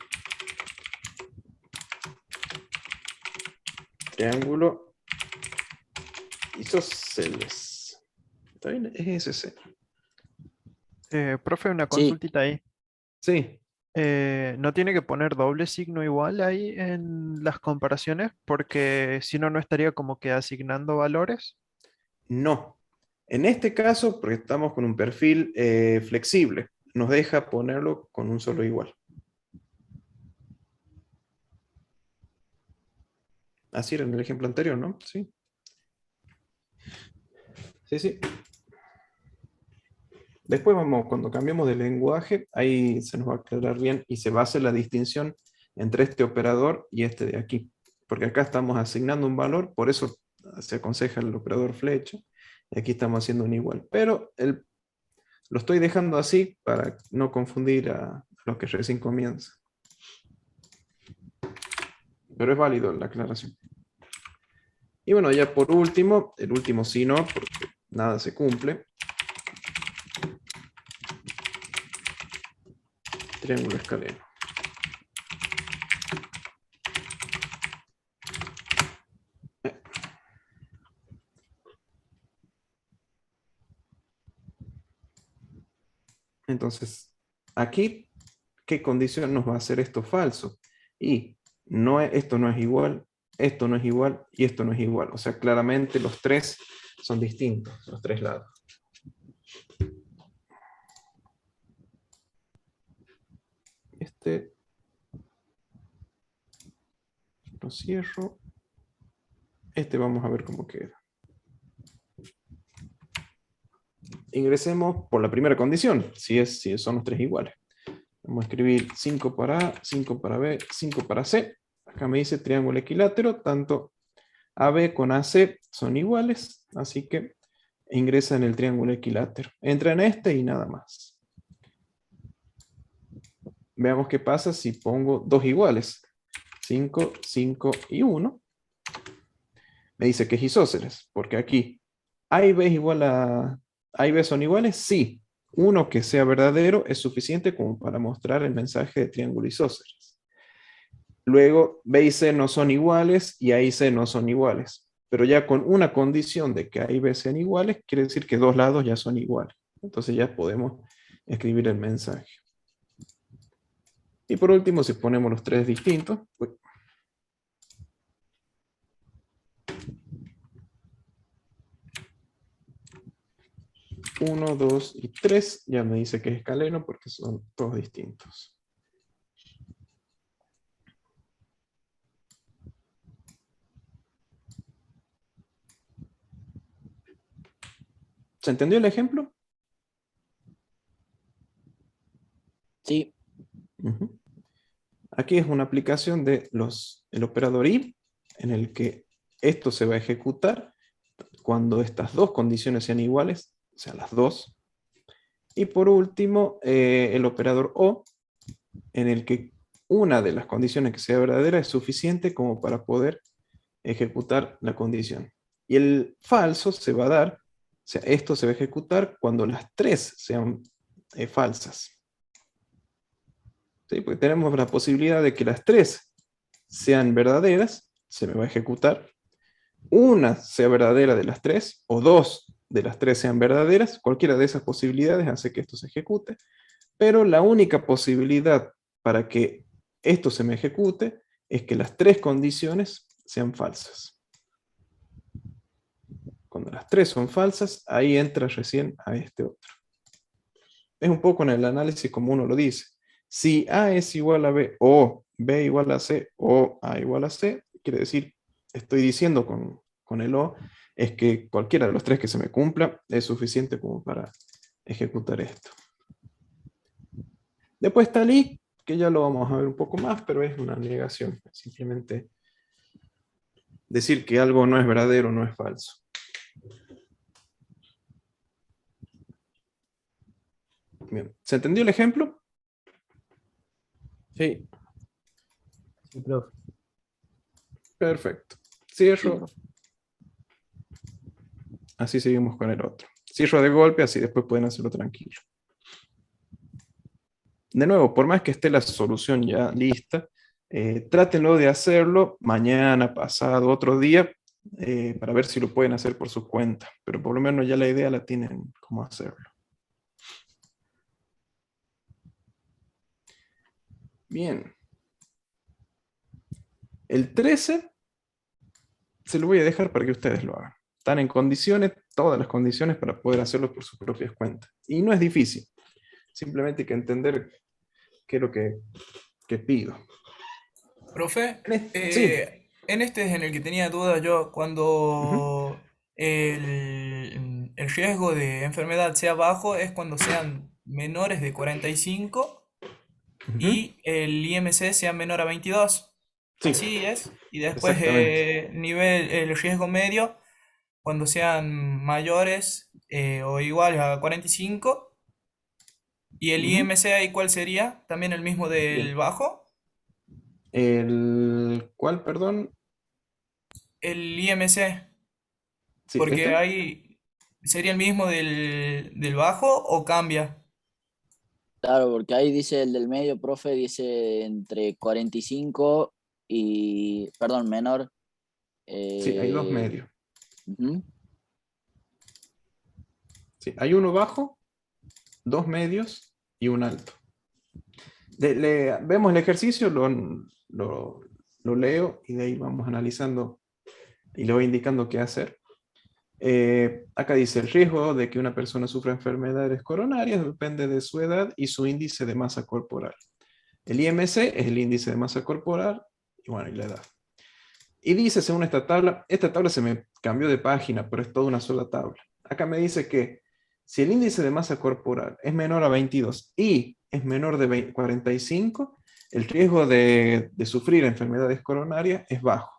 triángulo isósceles. ¿Está bien? Es ese. Profe, una Sí, consultita ahí. Sí. ¿No tiene que poner doble signo igual ahí en las comparaciones? Porque si no, no estaría como que asignando valores. No. En este caso, porque estamos con un perfil flexible, nos deja ponerlo con un solo igual. Así era en el ejemplo anterior, ¿no? Sí. Sí, sí. Después vamos, cuando cambiamos de lenguaje, ahí se nos va a aclarar bien y se va a hacer la distinción entre este operador y este de aquí. Porque acá estamos asignando un valor, por eso se aconseja el operador flecha, y aquí estamos haciendo un igual. Pero lo estoy dejando así para no confundir a los que recién comienzan. Pero es válido la aclaración. Y bueno, ya por último, el último sí no, porque nada se cumple. Triángulo escaleno. Entonces, aquí, ¿qué condición nos va a hacer esto falso? Y esto no es igual, esto no es igual y esto no es igual. O sea, claramente los tres son distintos, los tres lados. Este lo cierro. Este vamos a ver cómo queda. Ingresemos por la primera condición, si son los tres iguales. Vamos a escribir 5 para A, 5 para B, 5 para C. Acá me dice triángulo equilátero, tanto AB con AC son iguales, así que ingresa en el triángulo equilátero. Entra en este y nada más. Veamos qué pasa si pongo dos iguales. 5, 5 y 1. Me dice que es isósceles, porque aquí A y B, A y B son iguales, sí. Uno que sea verdadero es suficiente como para mostrar el mensaje de triángulo isósceles. Luego B y C no son iguales y A y C no son iguales. Pero ya con una condición de que A y B sean iguales, quiere decir que dos lados ya son iguales. Entonces ya podemos escribir el mensaje. Y por último, si ponemos los tres distintos, 1, 2 y 3, ya me dice que es escaleno porque son todos distintos. ¿Se entendió el ejemplo? sí. aquí es una aplicación de el operador if, en el que esto se va a ejecutar cuando estas dos condiciones sean iguales, o sea, las dos. Y por último, el operador o, en el que una de las condiciones que sea verdadera es suficiente como para poder ejecutar la condición. Y el falso se va a dar, o sea, esto se va a ejecutar cuando las tres sean falsas. ¿Sí? Porque tenemos la posibilidad de que las tres sean verdaderas, se me va a ejecutar. Una sea verdadera de las tres, o dos de las tres sean verdaderas. Cualquiera de esas posibilidades hace que esto se ejecute. Pero la única posibilidad para que esto se me ejecute es que las tres condiciones sean falsas. Cuando las tres son falsas, ahí entra recién a este otro. Es un poco en el análisis como uno lo dice. Si A es igual a B, o B igual a C, o A igual a C, quiere decir, estoy diciendo con el O, es que cualquiera de los tres que se me cumpla es suficiente como para ejecutar esto. Después está el I, que ya lo vamos a ver un poco más, pero es una negación. Simplemente decir que algo no es verdadero o no es falso. Bien. ¿Se entendió el ejemplo? Sí. Sí, profe. Perfecto. Cierro. Así seguimos con el otro. Cierro de golpe, así después pueden hacerlo tranquilo. De nuevo, por más que esté la solución ya lista, trátenlo de hacerlo mañana, pasado, otro día, para ver si lo pueden hacer por su cuenta. Pero por lo menos ya la idea la tienen cómo hacerlo. Bien. El 13 se lo voy a dejar para que ustedes lo hagan. Están en condiciones, todas las condiciones para poder hacerlo por sus propias cuentas. Y no es difícil. Simplemente hay que entender qué es lo que pido. Profe, Sí. en este es en el que tenía dudas yo, Ujú. cuando el riesgo de enfermedad sea bajo es cuando sean menores de 45 Ujú. y el IMC sea menor a 22. Sí, Así es. Y después exactamente. el riesgo medio cuando sean mayores o iguales a 45. ¿Y el Ujú. IMC ahí cuál sería? ¿También el mismo del Bien. bajo? ¿El cuál, perdón? El IMC. Sí, Porque este. ahí sería el mismo del bajo o cambia. Claro, porque ahí dice el del medio, profe, dice entre 45 y, perdón, menor. Sí, hay dos eh, medios. ujú. Sí, hay uno bajo, dos medios y un alto. Vemos el ejercicio, lo leo y de ahí vamos analizando y le voy indicando qué hacer. Acá dice, el riesgo de que una persona sufra enfermedades coronarias depende de su edad y su índice de masa corporal. El IMC es el índice de masa corporal y bueno, y la edad. Y dice, según esta tabla se me cambió de página, pero es toda una sola tabla. Acá me dice que si el índice de masa corporal es menor a 22 y es menor de 45, el riesgo de sufrir enfermedades coronarias es bajo.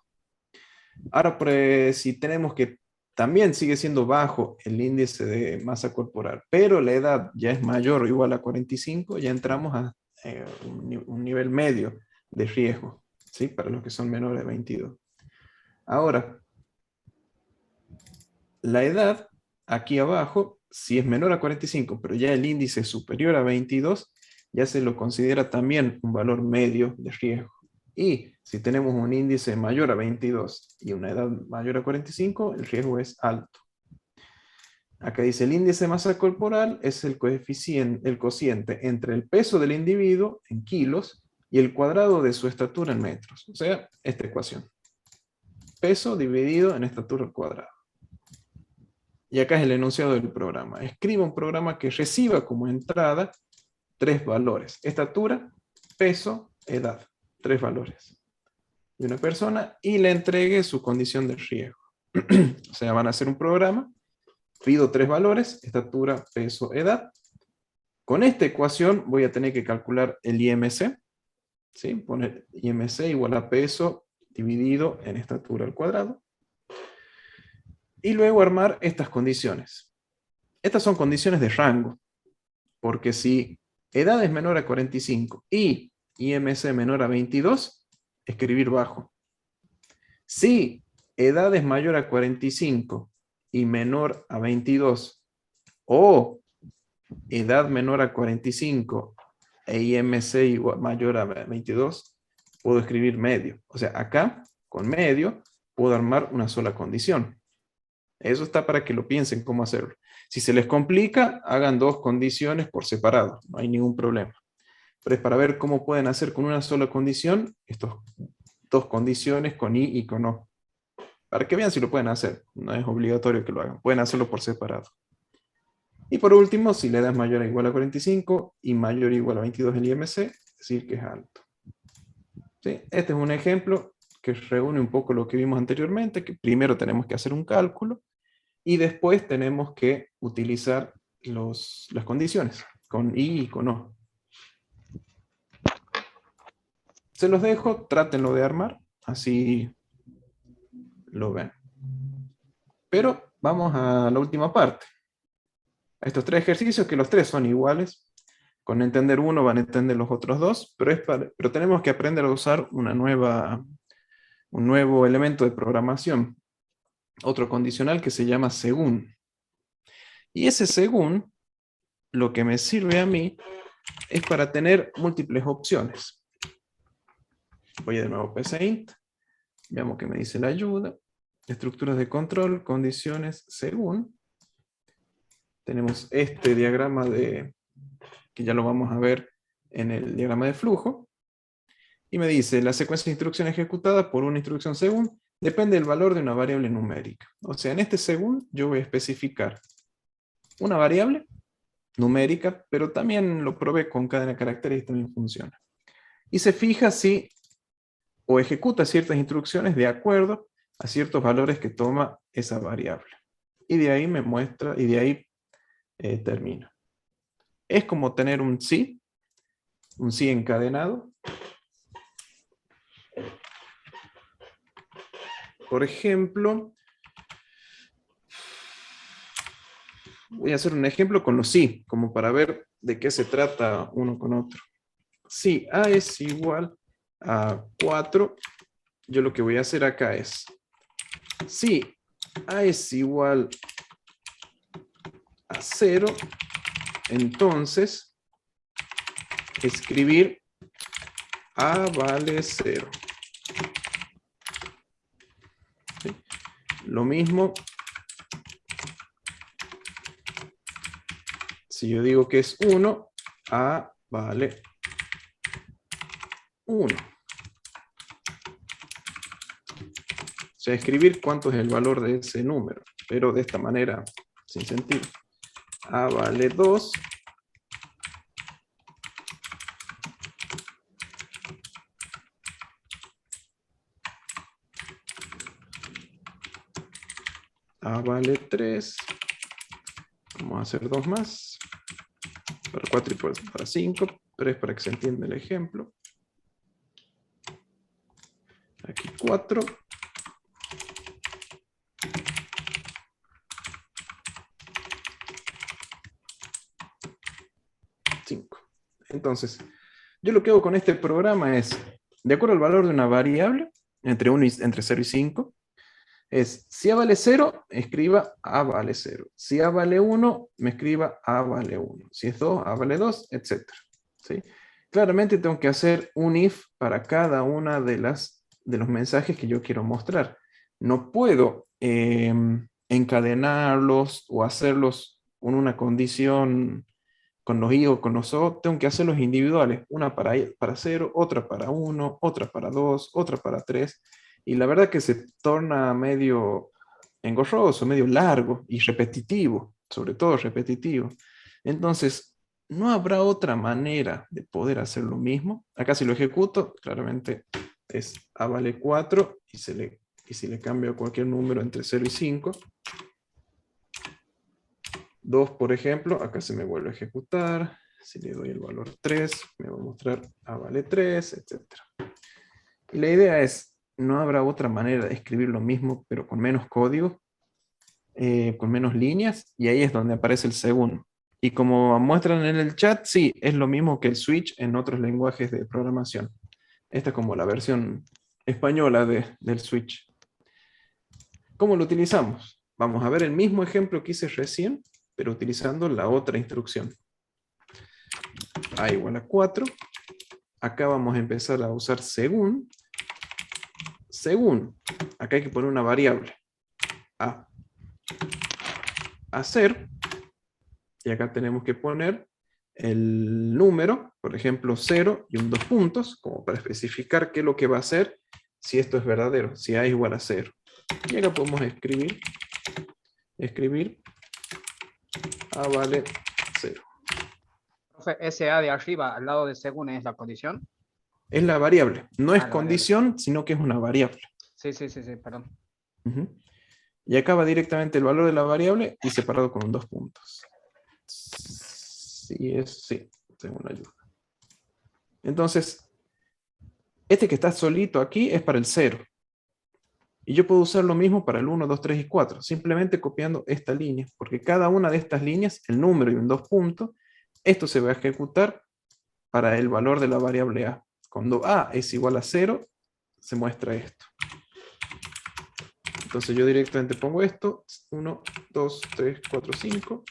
Ahora, pues, si tenemos que también sigue siendo bajo el índice de masa corporal, pero la edad ya es mayor o igual a 45, ya entramos a un nivel medio de riesgo, ¿sí? Para los que son menores de 22. Ahora, la edad, aquí abajo, si es menor a 45, pero ya el índice es superior a 22, ya se lo considera también un valor medio de riesgo. Y si tenemos un índice mayor a 22 y una edad mayor a 45, el riesgo es alto. Acá dice el índice de masa corporal es el cociente entre el peso del individuo en kilos y el cuadrado de su estatura en metros. O sea, esta ecuación. Peso dividido en estatura al cuadrado. Y acá es el enunciado del programa. Escriba un programa que reciba como entrada tres valores. Estatura, peso, edad. Tres valores de una persona y le entregue su condición de riesgo. O sea, van a hacer un programa. Pido tres valores, estatura, peso, edad. Con esta ecuación voy a tener que calcular el IMC. ¿sí? Poner IMC igual a peso dividido en estatura al cuadrado. Y luego armar estas condiciones. Estas son condiciones de rango, porque si edad es menor a 45 y IMC menor a 22, escribir bajo. Si edad es mayor a 45 y menor a 22, o edad menor a 45 e IMC igual, mayor a 22, puedo escribir medio. O sea, acá, con medio, puedo armar una sola condición. Eso está para que lo piensen cómo hacerlo. Si se les complica, hagan dos condiciones por separado. No hay ningún problema. Pero es para ver cómo pueden hacer con una sola condición estas dos condiciones con I y con O. Para que vean si lo pueden hacer. No es obligatorio que lo hagan. Pueden hacerlo por separado. Y por último, si la edad es mayor o igual a 45 y mayor o igual a 22 el IMC, es decir que es alto. ¿Sí? Este es un ejemplo que reúne un poco lo que vimos anteriormente, que primero tenemos que hacer un cálculo y después tenemos que utilizar las condiciones con I y con O. Se los dejo, trátenlo de armar, así lo ven. Pero vamos a la última parte. A estos tres ejercicios, que los tres son iguales. Con entender uno van a entender los otros dos, pero tenemos que aprender a usar un nuevo elemento de programación. Otro condicional que se llama según. Y ese según, lo que me sirve a mí, es para tener múltiples opciones. Voy de nuevo a PCInt. Veamos qué me dice la ayuda. Estructuras de control, condiciones, según. Tenemos este diagrama que ya lo vamos a ver en el diagrama de flujo. Y me dice, la secuencia de instrucción ejecutada por una instrucción según depende del valor de una variable numérica. O sea, en este según yo voy a especificar una variable numérica, pero también lo probé con cadena caracteres y también funciona. Y se fija si o ejecuta ciertas instrucciones de acuerdo a ciertos valores que toma esa variable. Y de ahí me muestra, y de ahí termina. Es como tener un sí encadenado. Por ejemplo, voy a hacer un ejemplo con los sí, como para ver de qué se trata uno con otro. Si A es igual a 4, yo lo que voy a hacer acá es, si A es igual a 0, entonces escribir A vale 0. ¿Sí? Lo mismo, si yo digo que es 1, A vale 1. O sea, escribir cuánto es el valor de ese número, pero de esta manera, sin sentido. A vale 2. A vale 3. Vamos a hacer dos más. Para 4 y para 5. 3 para que se entienda el ejemplo. Aquí 4. Entonces, yo lo que hago con este programa es, de acuerdo al valor de una variable, entre 0 y 5, es, si A vale 0, escriba A vale 0. Si A vale 1, me escriba A vale 1. Si es 2, A vale 2, etc. ¿Sí? Claramente tengo que hacer un if para cada una de los mensajes que yo quiero mostrar. No puedo encadenarlos o hacerlos con una condición con los i o con los o, tengo que hacerlos individuales. Una para 0, otra para 1, otra para 2, otra para 3. Y la verdad que se torna medio engorroso, medio largo y repetitivo, sobre todo repetitivo. Entonces, no habrá otra manera de poder hacer lo mismo. Acá si lo ejecuto, claramente es A vale 4 y si le cambio cualquier número entre 0 y 5, 2 por ejemplo, acá se me vuelve a ejecutar, Si le doy el valor 3, me va a mostrar A vale 3, etc. Y la idea es, ¿no habrá otra manera de escribir lo mismo, pero con menos código? Con menos líneas, y ahí es donde aparece el según. Y como muestran en el chat, sí, es lo mismo que el switch en otros lenguajes de programación. Esta es como la versión española del switch. ¿Cómo lo utilizamos? Vamos a ver el mismo ejemplo que hice recién, pero utilizando la otra instrucción. A igual a 4. Acá vamos a empezar a usar según. Según. Acá hay que poner una variable. A. Hacer. Y acá tenemos que poner el número, por ejemplo 0 y un 2 puntos, como para especificar qué es lo que va a hacer si esto es verdadero, si A es igual a 0. Y acá podemos escribir A vale 0. Profe, ese A de arriba, al lado de según, ¿es la condición? Es la variable, no es la condición, sino que es una variable. Sí, perdón. Y acá va directamente el valor de la variable y separado con un 2 puntos. Sí, tengo una ayuda. Entonces, este que está solito aquí es para el 0. Y yo puedo usar lo mismo para el 1, 2, 3 y 4, simplemente copiando esta línea, porque cada una de estas líneas, el número y un 2 puntos, esto se va a ejecutar para el valor de la variable A. Cuando A es igual a 0, se muestra esto. Entonces yo directamente pongo esto, 1, 2, 3, 4, 5.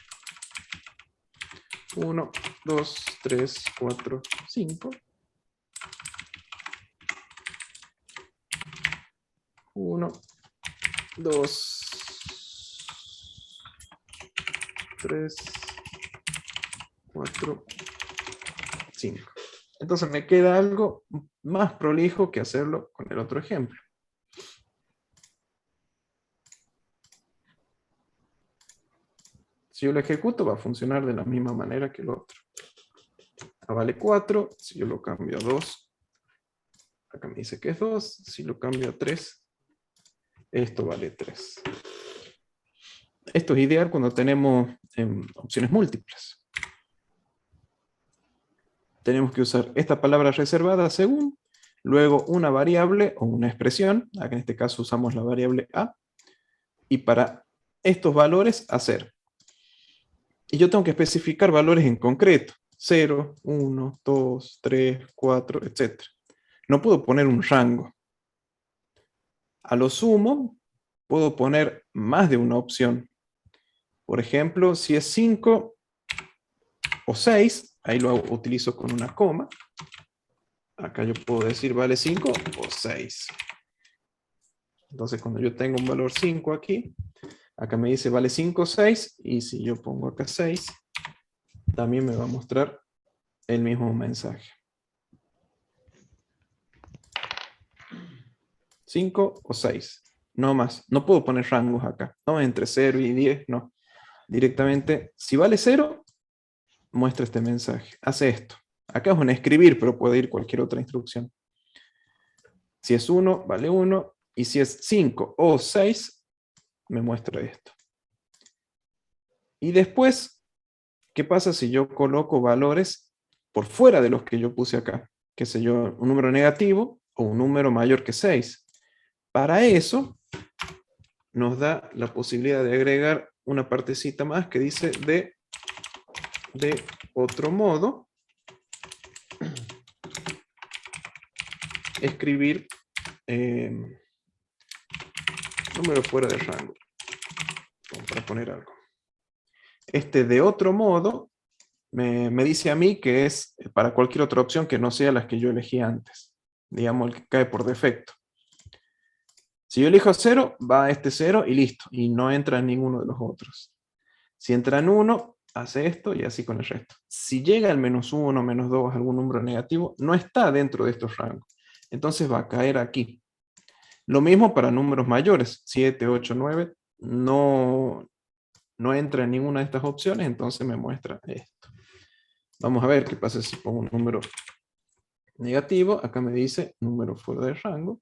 1, 2, 3, 4, 5. 1, 2, 3, 4, 5. Entonces me queda algo más prolijo que hacerlo con el otro ejemplo. Si yo lo ejecuto, va a funcionar de la misma manera que el otro. A vale 4, si yo lo cambio a 2, acá me dice que es 2, si lo cambio a 3, esto vale 3. Esto es ideal cuando tenemos opciones múltiples. Tenemos que usar esta palabra reservada según, luego una variable o una expresión, acá en este caso usamos la variable A, y para estos valores hacer. Y yo tengo que especificar valores en concreto, 0, 1, 2, 3, 4, etc. No puedo poner un rango. A lo sumo, puedo poner más de una opción. Por ejemplo, si es 5 o 6, ahí lo utilizo con una coma. Acá yo puedo decir vale 5 o 6. Entonces cuando yo tengo un valor 5 aquí, acá me dice vale 5 o 6, y si yo pongo acá 6, también me va a mostrar el mismo mensaje. 5 o 6, no más. No puedo poner rangos acá, no entre 0 y 10, no. Directamente, si vale 0, muestra este mensaje. Hace esto. Acá es un escribir, pero puede ir cualquier otra instrucción. Si es 1, vale 1. Y si es 5 o 6, me muestra esto. Y después, ¿qué pasa si yo coloco valores por fuera de los que yo puse acá? Qué sé yo, un número negativo o un número mayor que 6. Para eso, nos da la posibilidad de agregar una partecita más que dice de otro modo, escribir número fuera de rango, como para poner algo. Este de otro modo me dice a mí que es para cualquier otra opción que no sea las que yo elegí antes. Digamos, el que cae por defecto. Si yo elijo 0, va a este 0 y listo. Y no entra en ninguno de los otros. Si entra en 1, hace esto y así con el resto. Si llega al menos 1, menos 2, algún número negativo, no está dentro de estos rangos. Entonces va a caer aquí. Lo mismo para números mayores. 7, 8, 9. No entra en ninguna de estas opciones, entonces me muestra esto. Vamos a ver qué pasa si pongo un número negativo. Acá me dice número fuera de rango.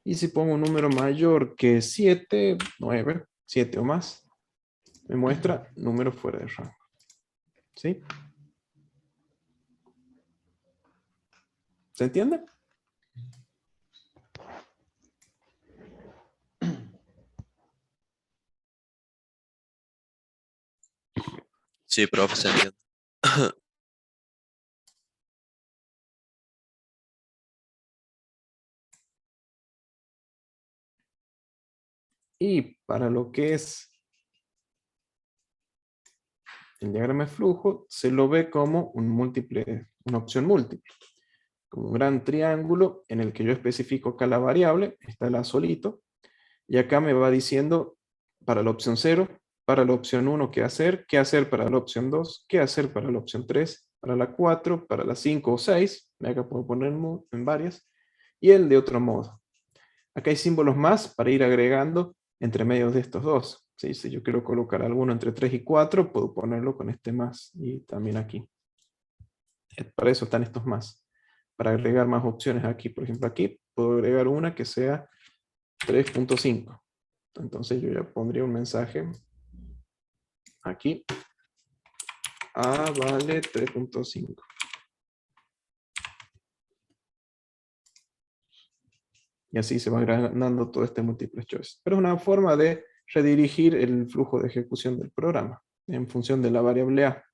Y si pongo un número mayor que 7, 9, 7 o más, me muestra número fuera de rango. ¿Sí? ¿Se entiende? Sí, profe, se entiende. Y para lo que es el diagrama de flujo, se lo ve como un múltiple, una opción múltiple. Como un gran triángulo en el que yo especifico acá la variable, está la solito, y acá me va diciendo para la opción 0, para la opción 1 qué hacer para la opción 2, qué hacer para la opción 3, para la 4, para la 5 o 6, acá puedo poner en varias, y el de otro modo. Acá hay símbolos más para ir agregando entre medios de estos dos. ¿Sí? Si yo quiero colocar alguno entre 3 y 4, puedo ponerlo con este más, y también aquí. Para eso están estos más. Para agregar más opciones aquí. Por ejemplo, aquí puedo agregar una que sea 3.5. Entonces yo ya pondría un mensaje aquí. A vale 3.5. Y así se va agrandando todo este multiple choice. Pero es una forma de redirigir el flujo de ejecución del programa en función de la variable A.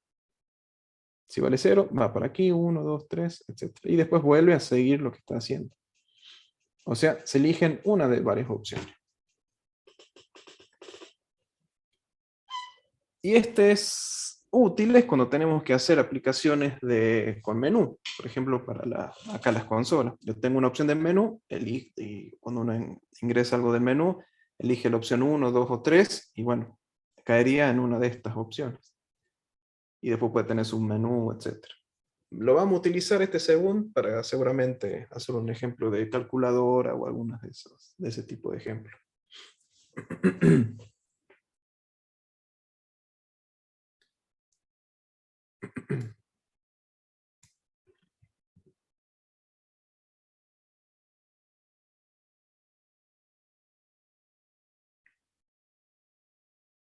Si vale 0, va para aquí, 1, 2, 3, etc. Y después vuelve a seguir lo que está haciendo. O sea, se eligen una de varias opciones. Y este es útil cuando tenemos que hacer aplicaciones con menú. Por ejemplo, para acá las consolas. Yo tengo una opción de menú, y cuando uno ingresa algo del menú, elige la opción 1, 2 o 3, y bueno, caería en una de estas opciones. Y después puede tener su menú, etc. Lo vamos a utilizar según para seguramente hacer un ejemplo de calculadora o algunas de ese tipo de ejemplos.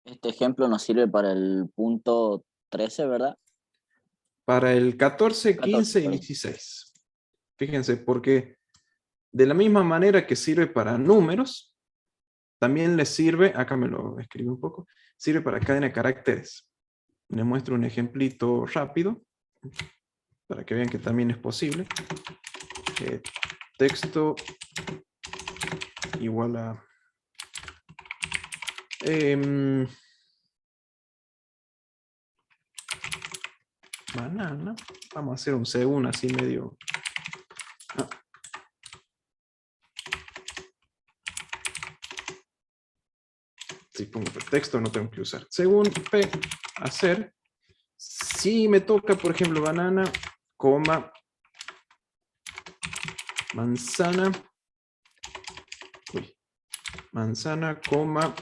Este ejemplo nos sirve para el punto 13, ¿verdad? Para el 14, 15 y perdón. 16. Fíjense, porque de la misma manera que sirve para números, también les sirve, acá me lo escribí un poco, sirve para cadena de caracteres. Les muestro un ejemplito rápido, para que vean que también es posible. Texto igual a... banana. Vamos a hacer un según así medio... Si pongo texto no tengo que usar. Según P, hacer. Si me toca, por ejemplo, banana, coma, manzana. Uy. Manzana, coma,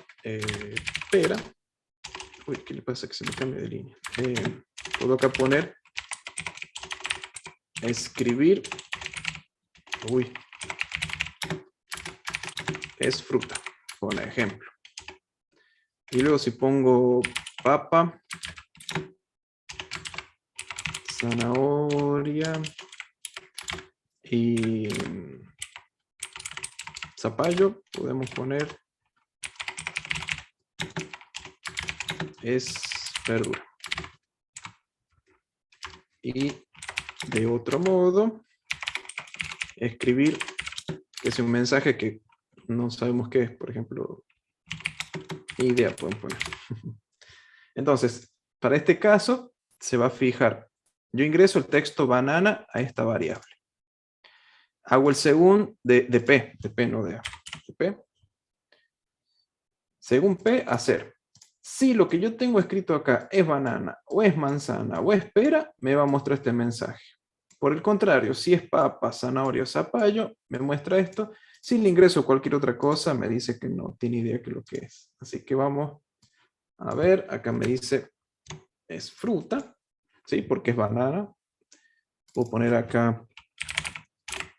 pera. Uy, ¿qué le pasa que se me cambia de línea? Puedo acá poner escribir. Uy. Es fruta, por ejemplo. Y luego si pongo papa, zanahoria y zapallo, podemos poner es verdura. Y de otro modo, escribir, que es un mensaje que no sabemos qué es, por ejemplo, idea pueden poner. Entonces, para este caso, se va a fijar, yo ingreso el texto banana a esta variable. Hago el según de P no de A, de P. Según P, hacer. Si lo que yo tengo escrito acá es banana, o es manzana, o es pera, me va a mostrar este mensaje. Por el contrario, si es papa, zanahoria o zapallo, me muestra esto. Si le ingreso cualquier otra cosa, me dice que no tiene idea de lo que es. Así que vamos a ver, acá me dice es fruta, ¿sí? Porque es banana. Puedo poner acá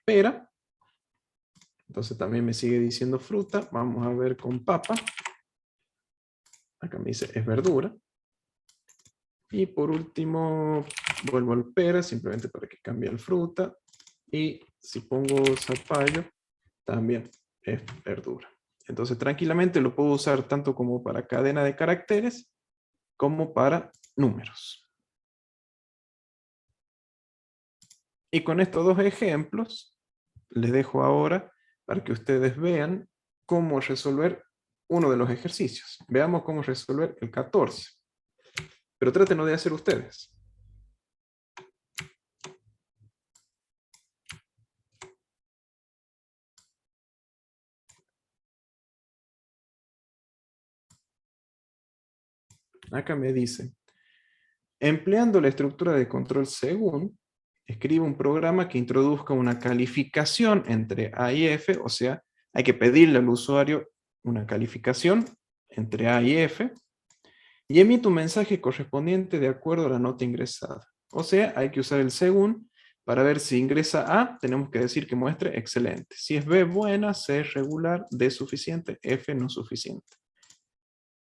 pera. Entonces también me sigue diciendo fruta. Vamos a ver con papa. Acá me dice es verdura. Y por último, vuelvo al pera, simplemente para que cambie el fruta. Y si pongo zapallo, también es verdura. Entonces tranquilamente lo puedo usar tanto como para cadena de caracteres como para números. Y con estos dos ejemplos, les dejo ahora para que ustedes vean cómo resolver uno de los ejercicios. Veamos cómo resolver el 14. Pero trátenlo de hacer ustedes. Acá me dice, empleando la estructura de control según, escribe un programa que introduzca una calificación entre A y F, o sea, hay que pedirle al usuario una calificación entre A y F, y emite un mensaje correspondiente de acuerdo a la nota ingresada. O sea, hay que usar el según para ver si ingresa A, tenemos que decir que muestre excelente. Si es B, buena, C, regular, D, suficiente, F, no suficiente.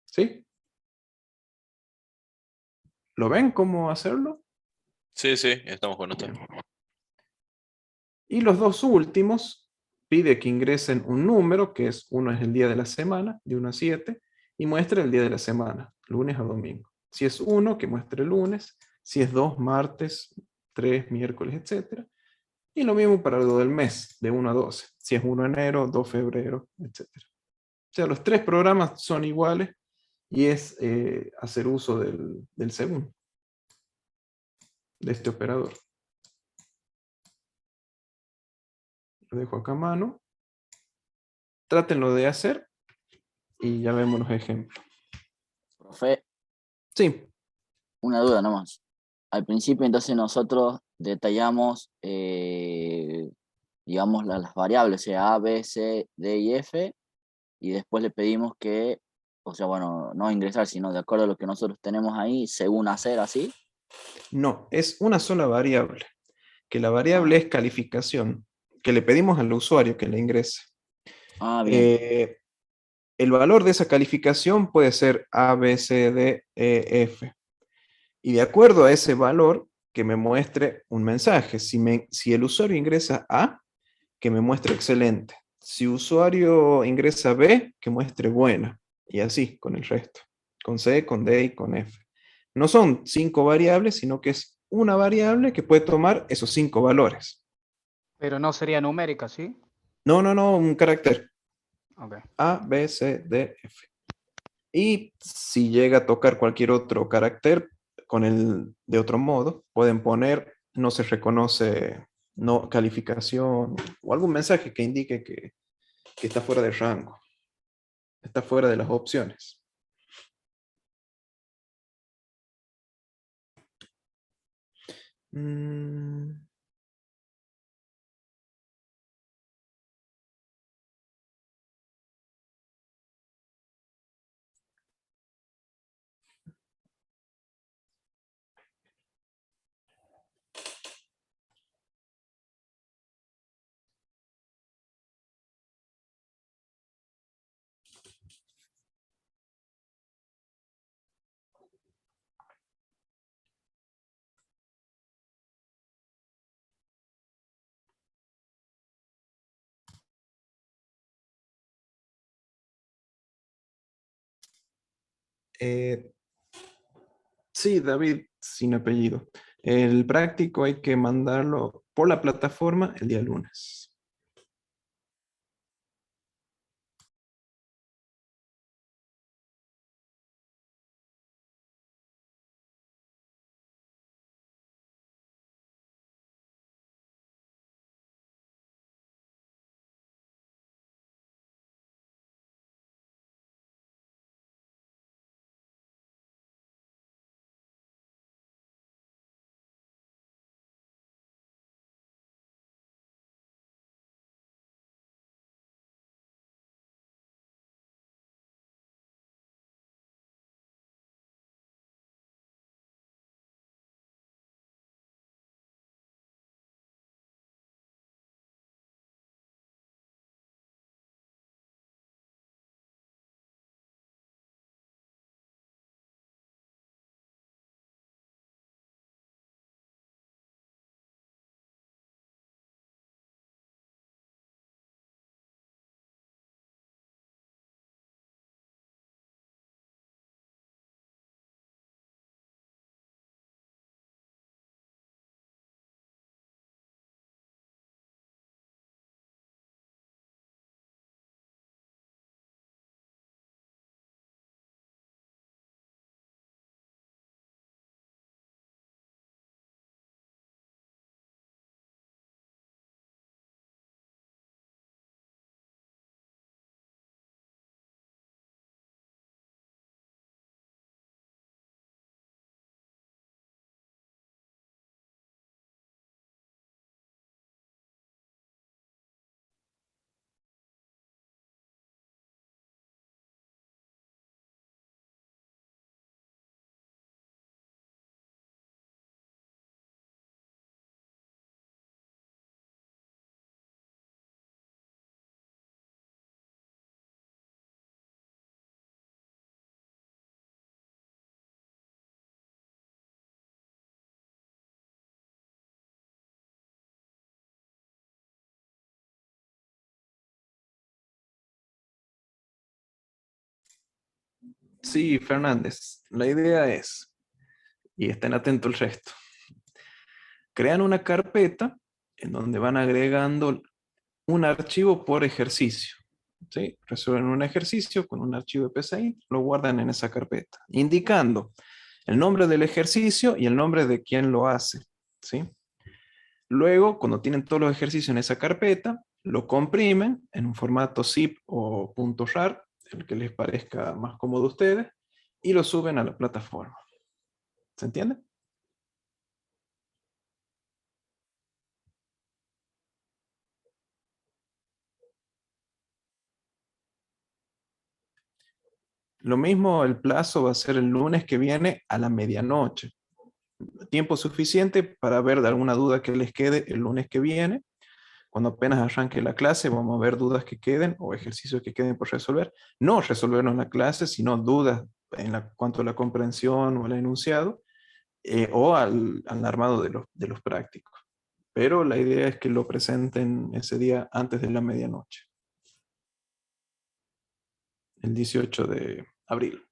¿Sí? ¿Lo ven cómo hacerlo? Sí, sí, estamos con esto. Bien. Y los dos últimos, pide que ingresen un número, que es uno es el día de la semana, de 1 a 7, y muestre el día de la semana, lunes a domingo. Si es 1, que muestre lunes. Si es 2, martes, 3, miércoles, etc. Y lo mismo para lo del mes, de 1 a 12. Si es 1 enero, 2 febrero, etc. O sea, los tres programas son iguales y es hacer uso del según, de este operador. Lo dejo acá a mano. Trátenlo de hacer y ya vemos los ejemplos. Profe, Sí, una duda nomás. Al principio entonces nosotros detallamos, digamos, las variables, o sea, A, B, C, D y F, y después le pedimos que, o sea, bueno, no ingresar, sino de acuerdo a lo que nosotros tenemos ahí, según hacer así. no, es una sola variable, que la variable Ah, es calificación, que le pedimos al usuario que la ingrese. bien. Eh, el valor de esa calificación puede ser A, B, C, D, E, F. Y de acuerdo a ese valor, que me muestre un mensaje. Si el usuario ingresa A, que me muestre excelente. Si usuario ingresa B, que muestre buena. Y así con el resto. Con C, con D y con F. No son 5 variables, sino que es una variable que puede tomar esos 5 valores. Pero no sería numérica, ¿sí? No, no, no, un carácter. Ok. A, B, C, D, F. Y si llega a tocar cualquier otro carácter con el de otro modo, pueden poner no se reconoce no calificación o algún mensaje que indique que está fuera de rango, está fuera de las opciones. Mm, eh, sí, David, sin apellido. El práctico hay que mandarlo por la plataforma el día lunes. Sí, Fernández, la idea es, y estén atentos el resto, crean una carpeta en donde van agregando un archivo por ejercicio. ¿Sí? Resuelven un ejercicio con un archivo de PSI, lo guardan en esa carpeta, indicando el nombre del ejercicio y el nombre de quien lo hace. ¿Sí? Luego, cuando tienen todos los ejercicios en esa carpeta, lo comprimen en un formato zip o .rar, el que les parezca más cómodo a ustedes, y lo suben a la plataforma. ¿Se entiende? Lo mismo, el plazo va a ser el lunes que viene a la medianoche. Tiempo suficiente para ver de alguna duda que les quede el lunes que viene. Cuando apenas arranque la clase, vamos a ver dudas que queden o ejercicios que queden por resolver. No resolverlos en la clase, sino dudas cuanto a la comprensión o al enunciado o al armado de los prácticos. Pero la idea es que lo presenten ese día antes de la medianoche, el 18 de abril.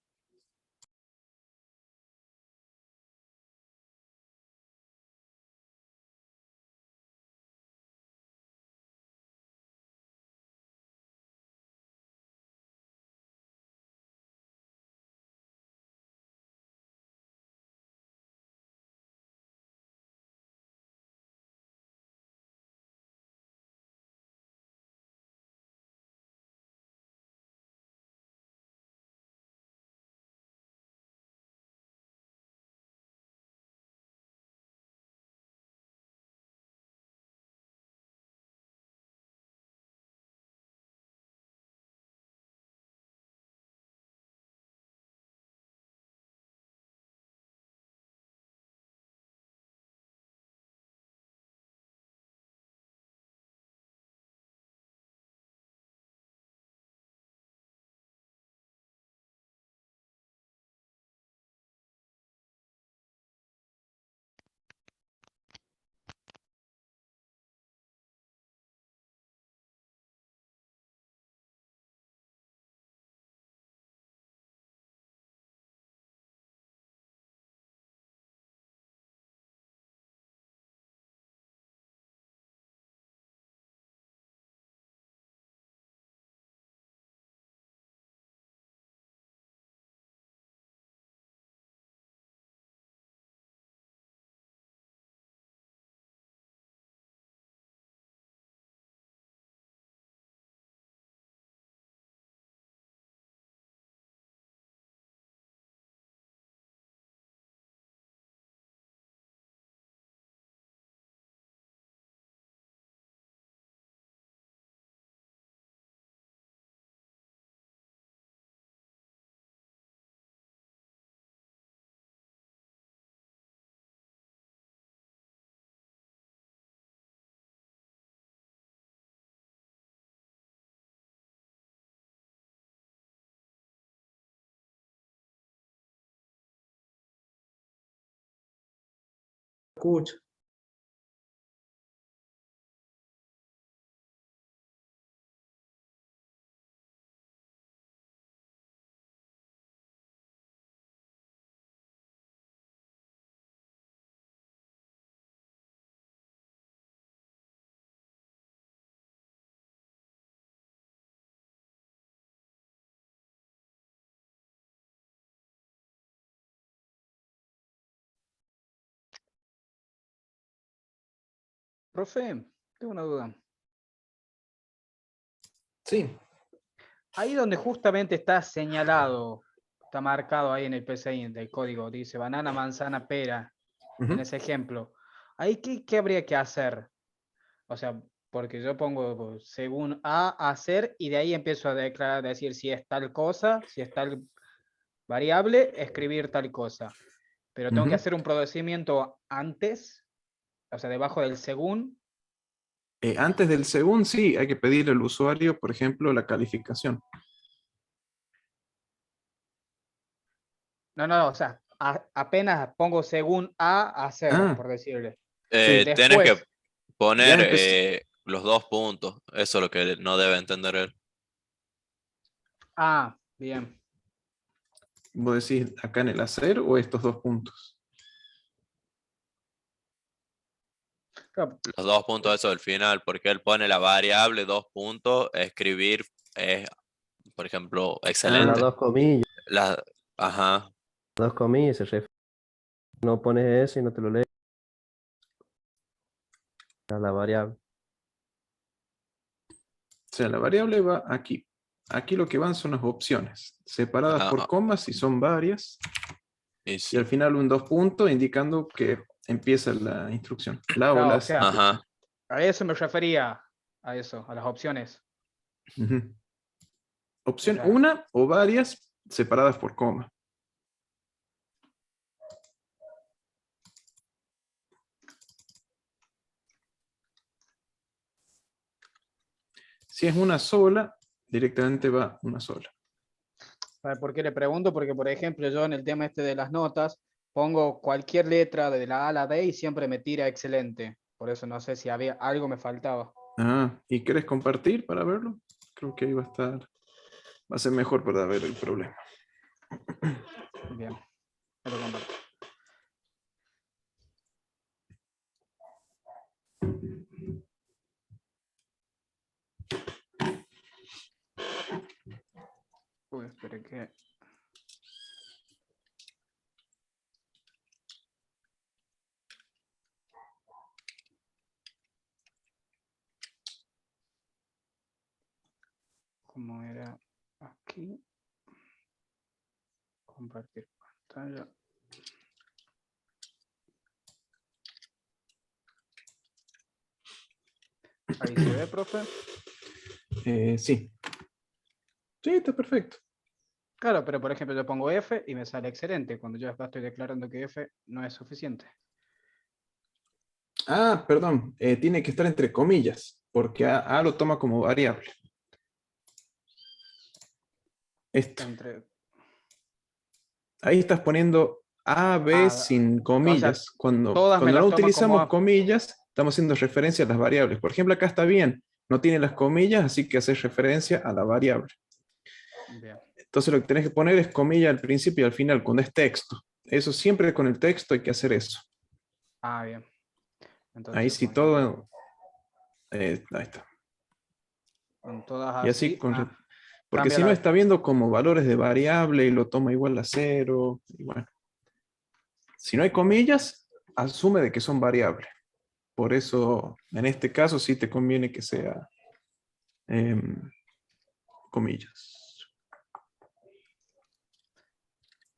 Escucho. Profe, tengo una duda. Sí. Ahí donde justamente está señalado, está marcado ahí en el PCI del código, dice banana, manzana, pera, en ese ejemplo. Ahí, ¿qué habría que hacer? O sea, porque yo pongo pues, según A, hacer, y de ahí empiezo a declarar, decir si es tal cosa, si es tal variable, escribir tal cosa. Pero tengo que hacer un procedimiento antes, o sea, debajo del según. Antes del según, sí, hay que pedirle al usuario, por ejemplo, la calificación. No, o sea, apenas pongo según A, hacer, Ah, por decirle. sí. Tenés que Después, Ya poner empecé. los dos puntos. Eso es lo que no debe entender él. bien. ¿Vos decís acá en el hacer o estos dos puntos? Claro, Los dos puntos eso del final, porque él pone la variable, dos puntos, escribir es, por ejemplo, Con las excelente. dos comillas, La, ajá, se refiere. No pones eso y no te lo lees a la variable. O sea, la variable va aquí. Aquí lo que van son las opciones, separadas ajá, por comas si son varias, y y sí, al final un dos puntos indicando que empieza la instrucción, la o claro, o las sea, instrucciones. ajá, a eso me refería, a eso, a las opciones. Ujú. O Opción sea, una o varias separadas por coma. Si es una sola, directamente va una sola. ¿sabe por qué le pregunto? Porque, por ejemplo, yo en el tema este de las notas, pongo cualquier letra de la A a la D y siempre me tira excelente. Por eso no sé si había algo me faltaba. Ah, ¿y querés compartir para verlo? Creo que ahí va a ser mejor para ver el problema. Bien, me lo comparto. Uy, espere que... ¿Cómo era aquí? Compartir pantalla. Ahí se ve, profe. Sí. Sí, está perfecto. Claro, pero por ejemplo yo pongo F y me sale excelente, cuando yo acá estoy declarando que F no es suficiente. Ah, perdón, tiene que estar entre comillas, porque A lo toma como variable. Esto. Entre... Ahí estás poniendo A, B Ah, sin o sea, comillas. Cuando, todas me cuando no las toma como utilizamos A. comillas, estamos haciendo referencia a las variables. Por ejemplo, acá está bien, no tiene las comillas, así que hace referencia a la variable. Bien. Entonces lo que tenés que poner es comilla al principio y al final, cuando es texto. Eso siempre con el texto hay que hacer eso. Ah, bien. Ahí Entonces, sí por ejemplo, todo, ahí está. con todas Y así, así, porque cambia si no la... está viendo como valores de variable y lo toma igual a cero. Y bueno, si no hay comillas, asume de que son variables. Por eso, en este caso, sí te conviene que sea em, comillas.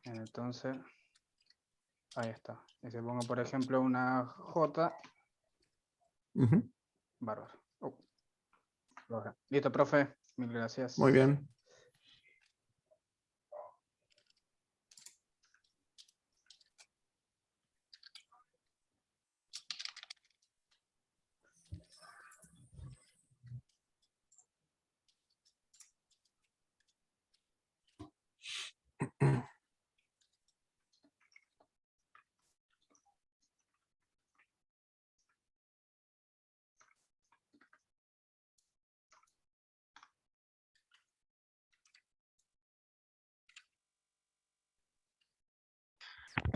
Entonces, ahí está. Y si pongo, por ejemplo, una J, Ujú. bárbaro. Logra. Listo, profe. Mil gracias. Muy bien.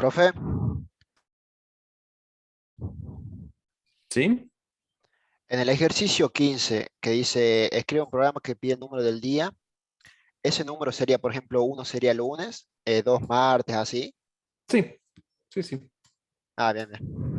Profe, ¿Sí? en el ejercicio 15 que dice, escribe un programa que pide el número del día, ese número sería, por ejemplo, uno sería lunes, dos martes, así. Sí, sí, sí. Ah, bien, bien.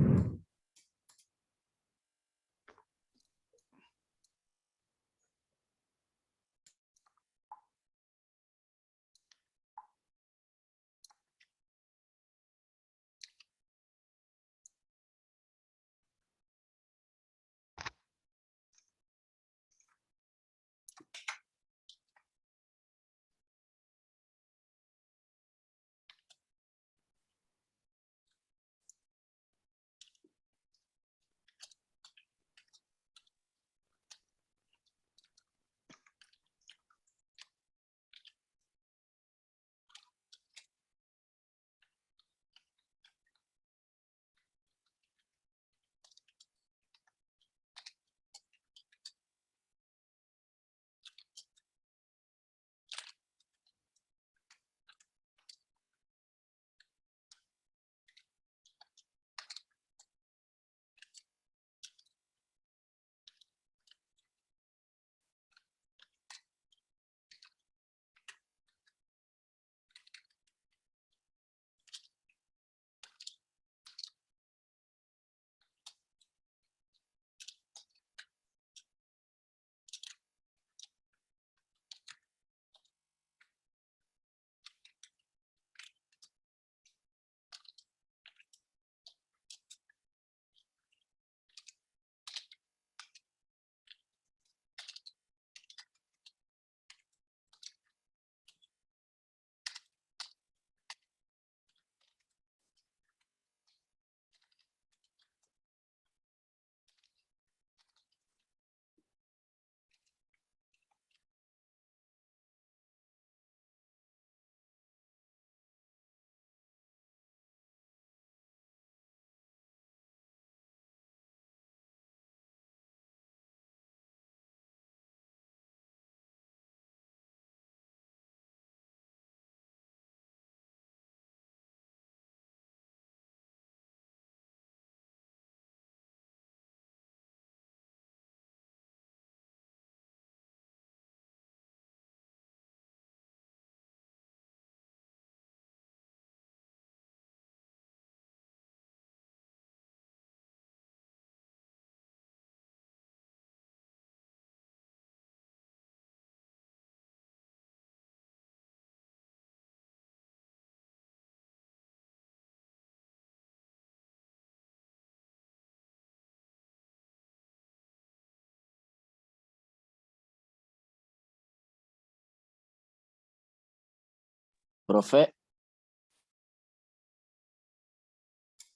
Profe,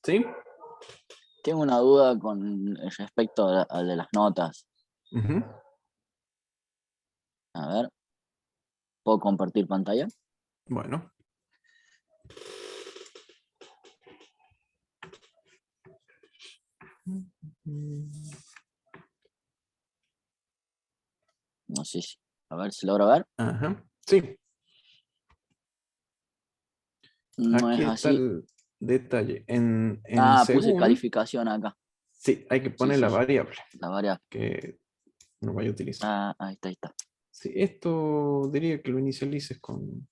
¿Sí? tengo una duda con respecto a de las notas. Ujú. A ver, ¿puedo compartir pantalla? Bueno. No sé si, a ver si logro ver. Ajá. Sí, No aquí es está así. el detalle. En Ah, puse según, calificación acá. sí, hay que Sí, poner sí, la sí, variable la variable. que no vaya a utilizar. Ah, ahí está, ahí está. Sí, esto diría que lo inicialices con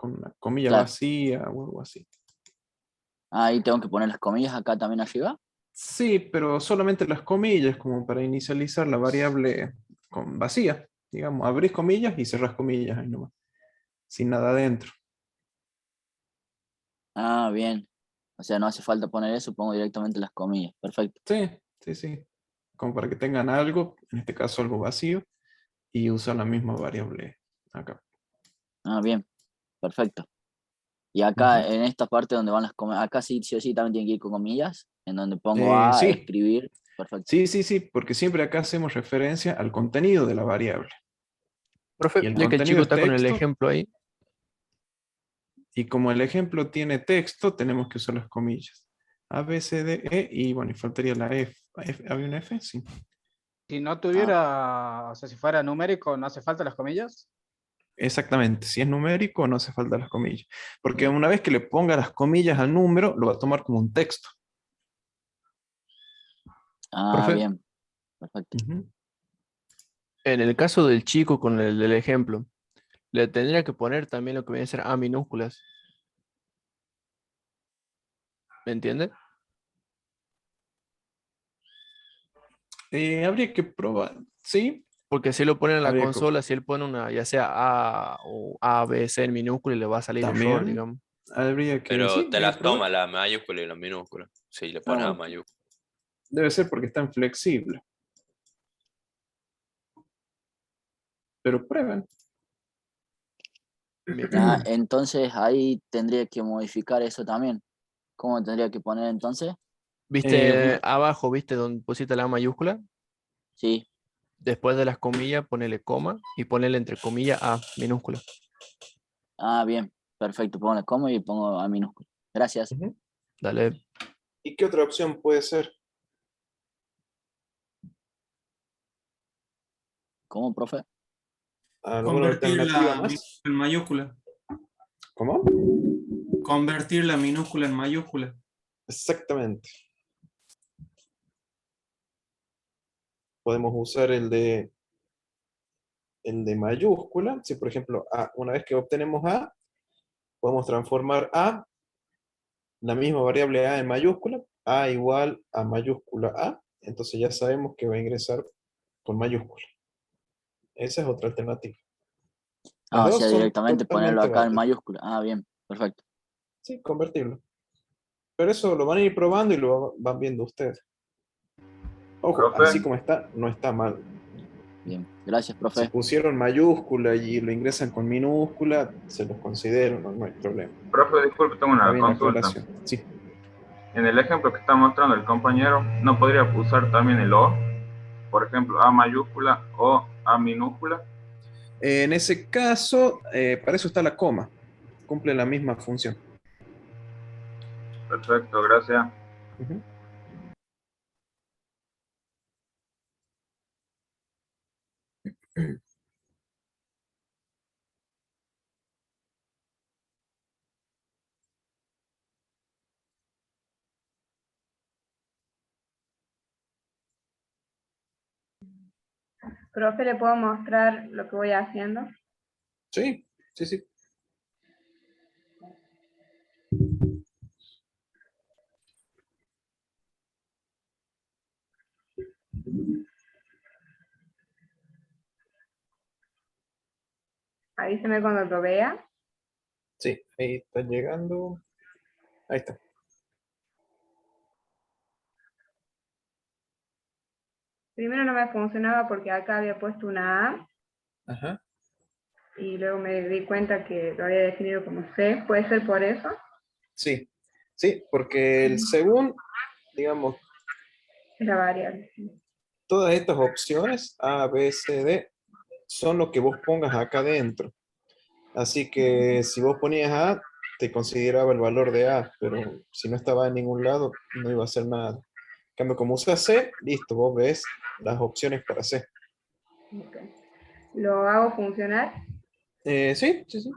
una comilla Claro. vacía o algo así. Ahí tengo que poner las comillas acá también arriba. Sí, pero solamente las comillas, como para inicializar la variable con vacía. Digamos, abrís comillas y cerrás comillas ahí nomás, sin nada adentro. Ah, bien. O sea, no hace falta poner eso, pongo directamente las comillas. Perfecto. Sí, sí, sí. Como para que tengan algo, en este caso algo vacío, y usar la misma variable acá. Ah, bien. Perfecto. Y acá Ujú. en esta parte donde van las comillas, acá sí o sí también tiene que ir con comillas, en donde pongo a Sí, escribir. Perfecto. sí, sí, sí, porque siempre acá hacemos referencia al contenido de la variable. Profe, Y el ya que el contenido chico es está con el texto, ejemplo ahí, y como el ejemplo tiene texto, tenemos que usar las comillas. A, B, C, D, E, y bueno, y faltaría la F. ¿Había una F? Sí. Si no Ah, tuviera, o sea, si fuera numérico, ¿no hace falta las comillas? Exactamente, si es numérico no hace falta las comillas, porque bien. una vez que le ponga las comillas al número, lo va a tomar como un texto. Ah, profe, bien. Perfecto. Ujú. en el caso del chico con el del ejemplo, le tendría que poner también lo que viene a ser A minúsculas. ¿Me entiende? Habría que probar, ¿sí? Porque si lo pone en la Habría que consola, si él pone una, ya sea A o A, B, C en minúscula, y le va a salir error, también, digamos. habría que, Pero sí, te hay que las toma probar. la mayúscula y la minúscula. Si le Ah, pones a bueno, mayúscula. debe ser porque están flexibles, pero prueben. Bien. Ah, entonces ahí tendría que modificar eso también. ¿Cómo tendría que poner entonces? ¿Viste Una, abajo, viste donde pusiste la A mayúscula? Sí. Después de las comillas, ponele coma y ponele entre comillas A minúscula. Ah, bien. Perfecto. Pongo la coma y pongo a minúscula. Gracias. ujú. Dale. ¿Y qué otra opción puede ser? ¿Cómo, profe? ¿Alguna Convertir alternativa la minúscula más? en mayúscula. ¿Cómo? Convertir la minúscula en mayúscula. Exactamente. Podemos usar el de mayúscula. Si, por ejemplo, una vez que obtenemos A, podemos transformar A, la misma variable A en mayúscula, A igual a mayúscula A. Entonces ya sabemos que va a ingresar con mayúscula. Esa es otra alternativa. Las Ah, o sea, dos son directamente ponerlo totalmente acá en válidas. mayúscula. Ah, bien. Perfecto. Sí, convertirlo. Pero eso lo van a ir probando y lo van viendo ustedes. Ojo, así Profe, como está, no está mal. Bien. Gracias, Si profe. pusieron mayúscula y lo ingresan con minúscula, se los considero, no hay problema. profe, disculpe, tengo Está una bien la consulta. aclaración. Sí. En el ejemplo que está mostrando el compañero, ¿no podría usar también el O? Por ejemplo, A mayúscula o A minúscula. En ese caso, para eso está la coma. Cumple la misma función. Perfecto, gracias. Ujú. Profe, ¿le puedo mostrar lo que voy haciendo? Sí, sí, sí. Avíseme cuando lo vea. Sí, ahí está llegando. Ahí está. Primero no me funcionaba porque acá había puesto una A Ajá. y luego me di cuenta que lo había definido como C. ¿Puede ser por eso? Sí, sí, porque el según, digamos, Es la variable. todas estas opciones, A, B, C, D, son lo que vos pongas acá dentro. Así que si vos ponías A, te consideraba el valor de A, pero si no estaba en ningún lado, no iba a hacer nada. En cambio, como usas C, listo, vos ves las opciones para C. Ok. ¿Lo hago funcionar? Sí, sí, sí.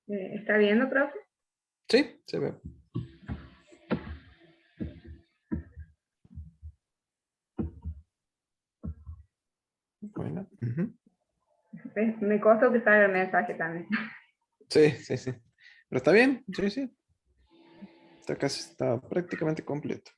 ¿Está viendo, profe? Sí, se ve. Bueno. Ujú. Me costó que salga el mensaje también. Sí, sí, sí. Pero está bien, sí, sí. Está casi, está prácticamente completo.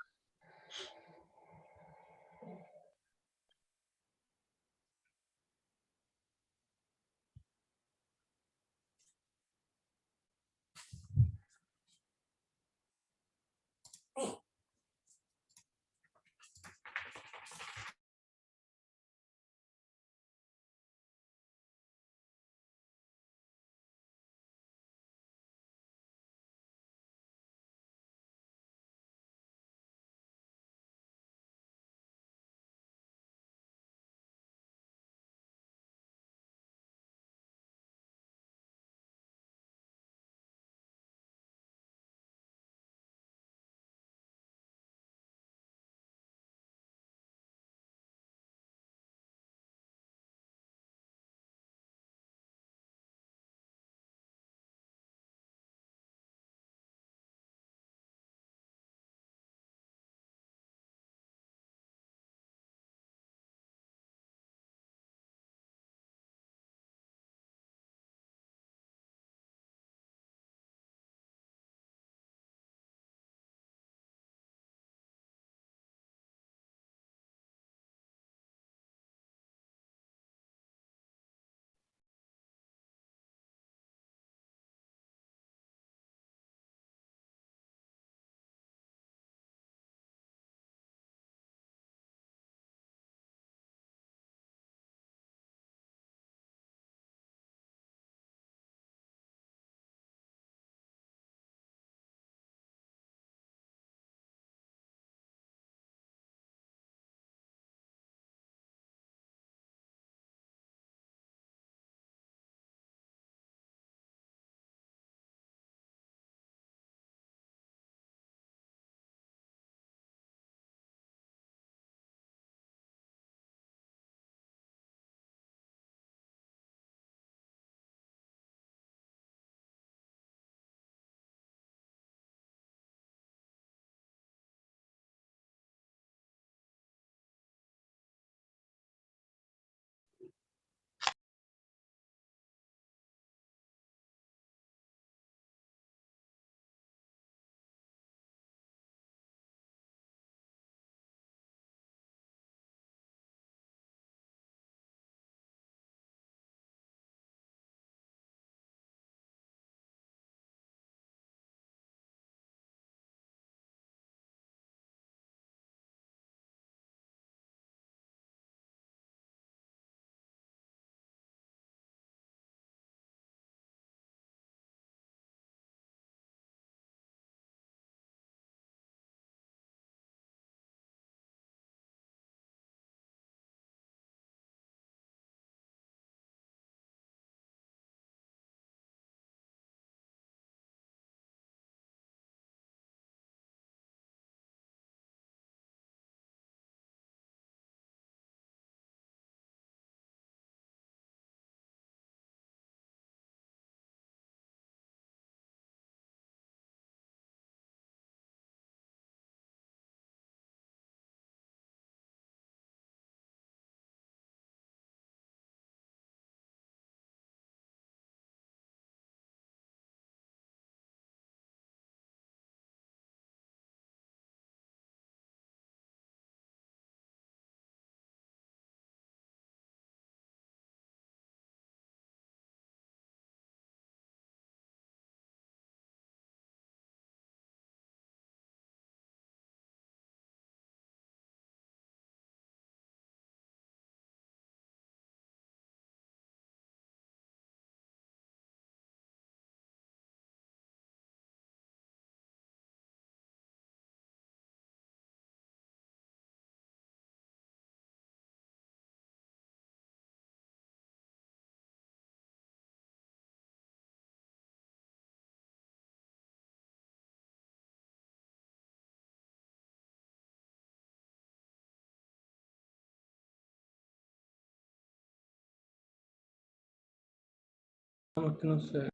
No, que no sé.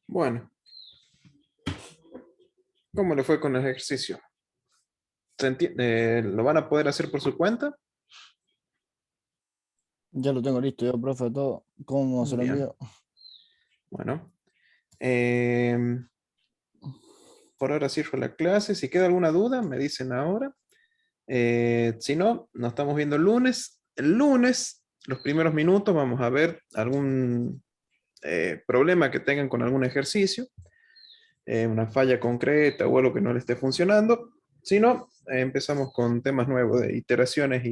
Bueno, ¿cómo le fue con el ejercicio? ¿Lo van a poder hacer por su cuenta? Ya lo tengo listo, yo, profe, todo. ¿Cómo se lo Bien. envío? Bueno, por ahora cierro la clase. Si queda alguna duda, me dicen ahora. Si no, nos estamos viendo el lunes. El lunes, los primeros minutos, vamos a ver algún problema que tengan con algún ejercicio, una falla concreta o algo que no le esté funcionando. Si no, empezamos con temas nuevos de iteraciones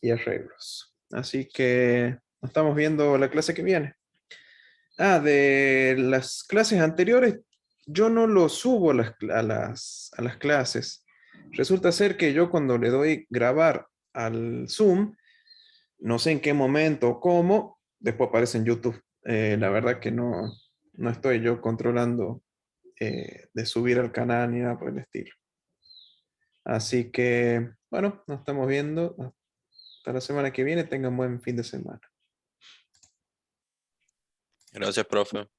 y arreglos. Así que nos estamos viendo la clase que viene. De las clases anteriores, yo no lo subo a las clases. Resulta ser que yo cuando le doy grabar al Zoom, no sé en qué momento o cómo, después aparece en YouTube. La verdad que no estoy yo controlando de subir al canal ni nada por el estilo. Así que, bueno, nos estamos viendo. Hasta la semana que viene. Tengan buen fin de semana. Gracias, profe.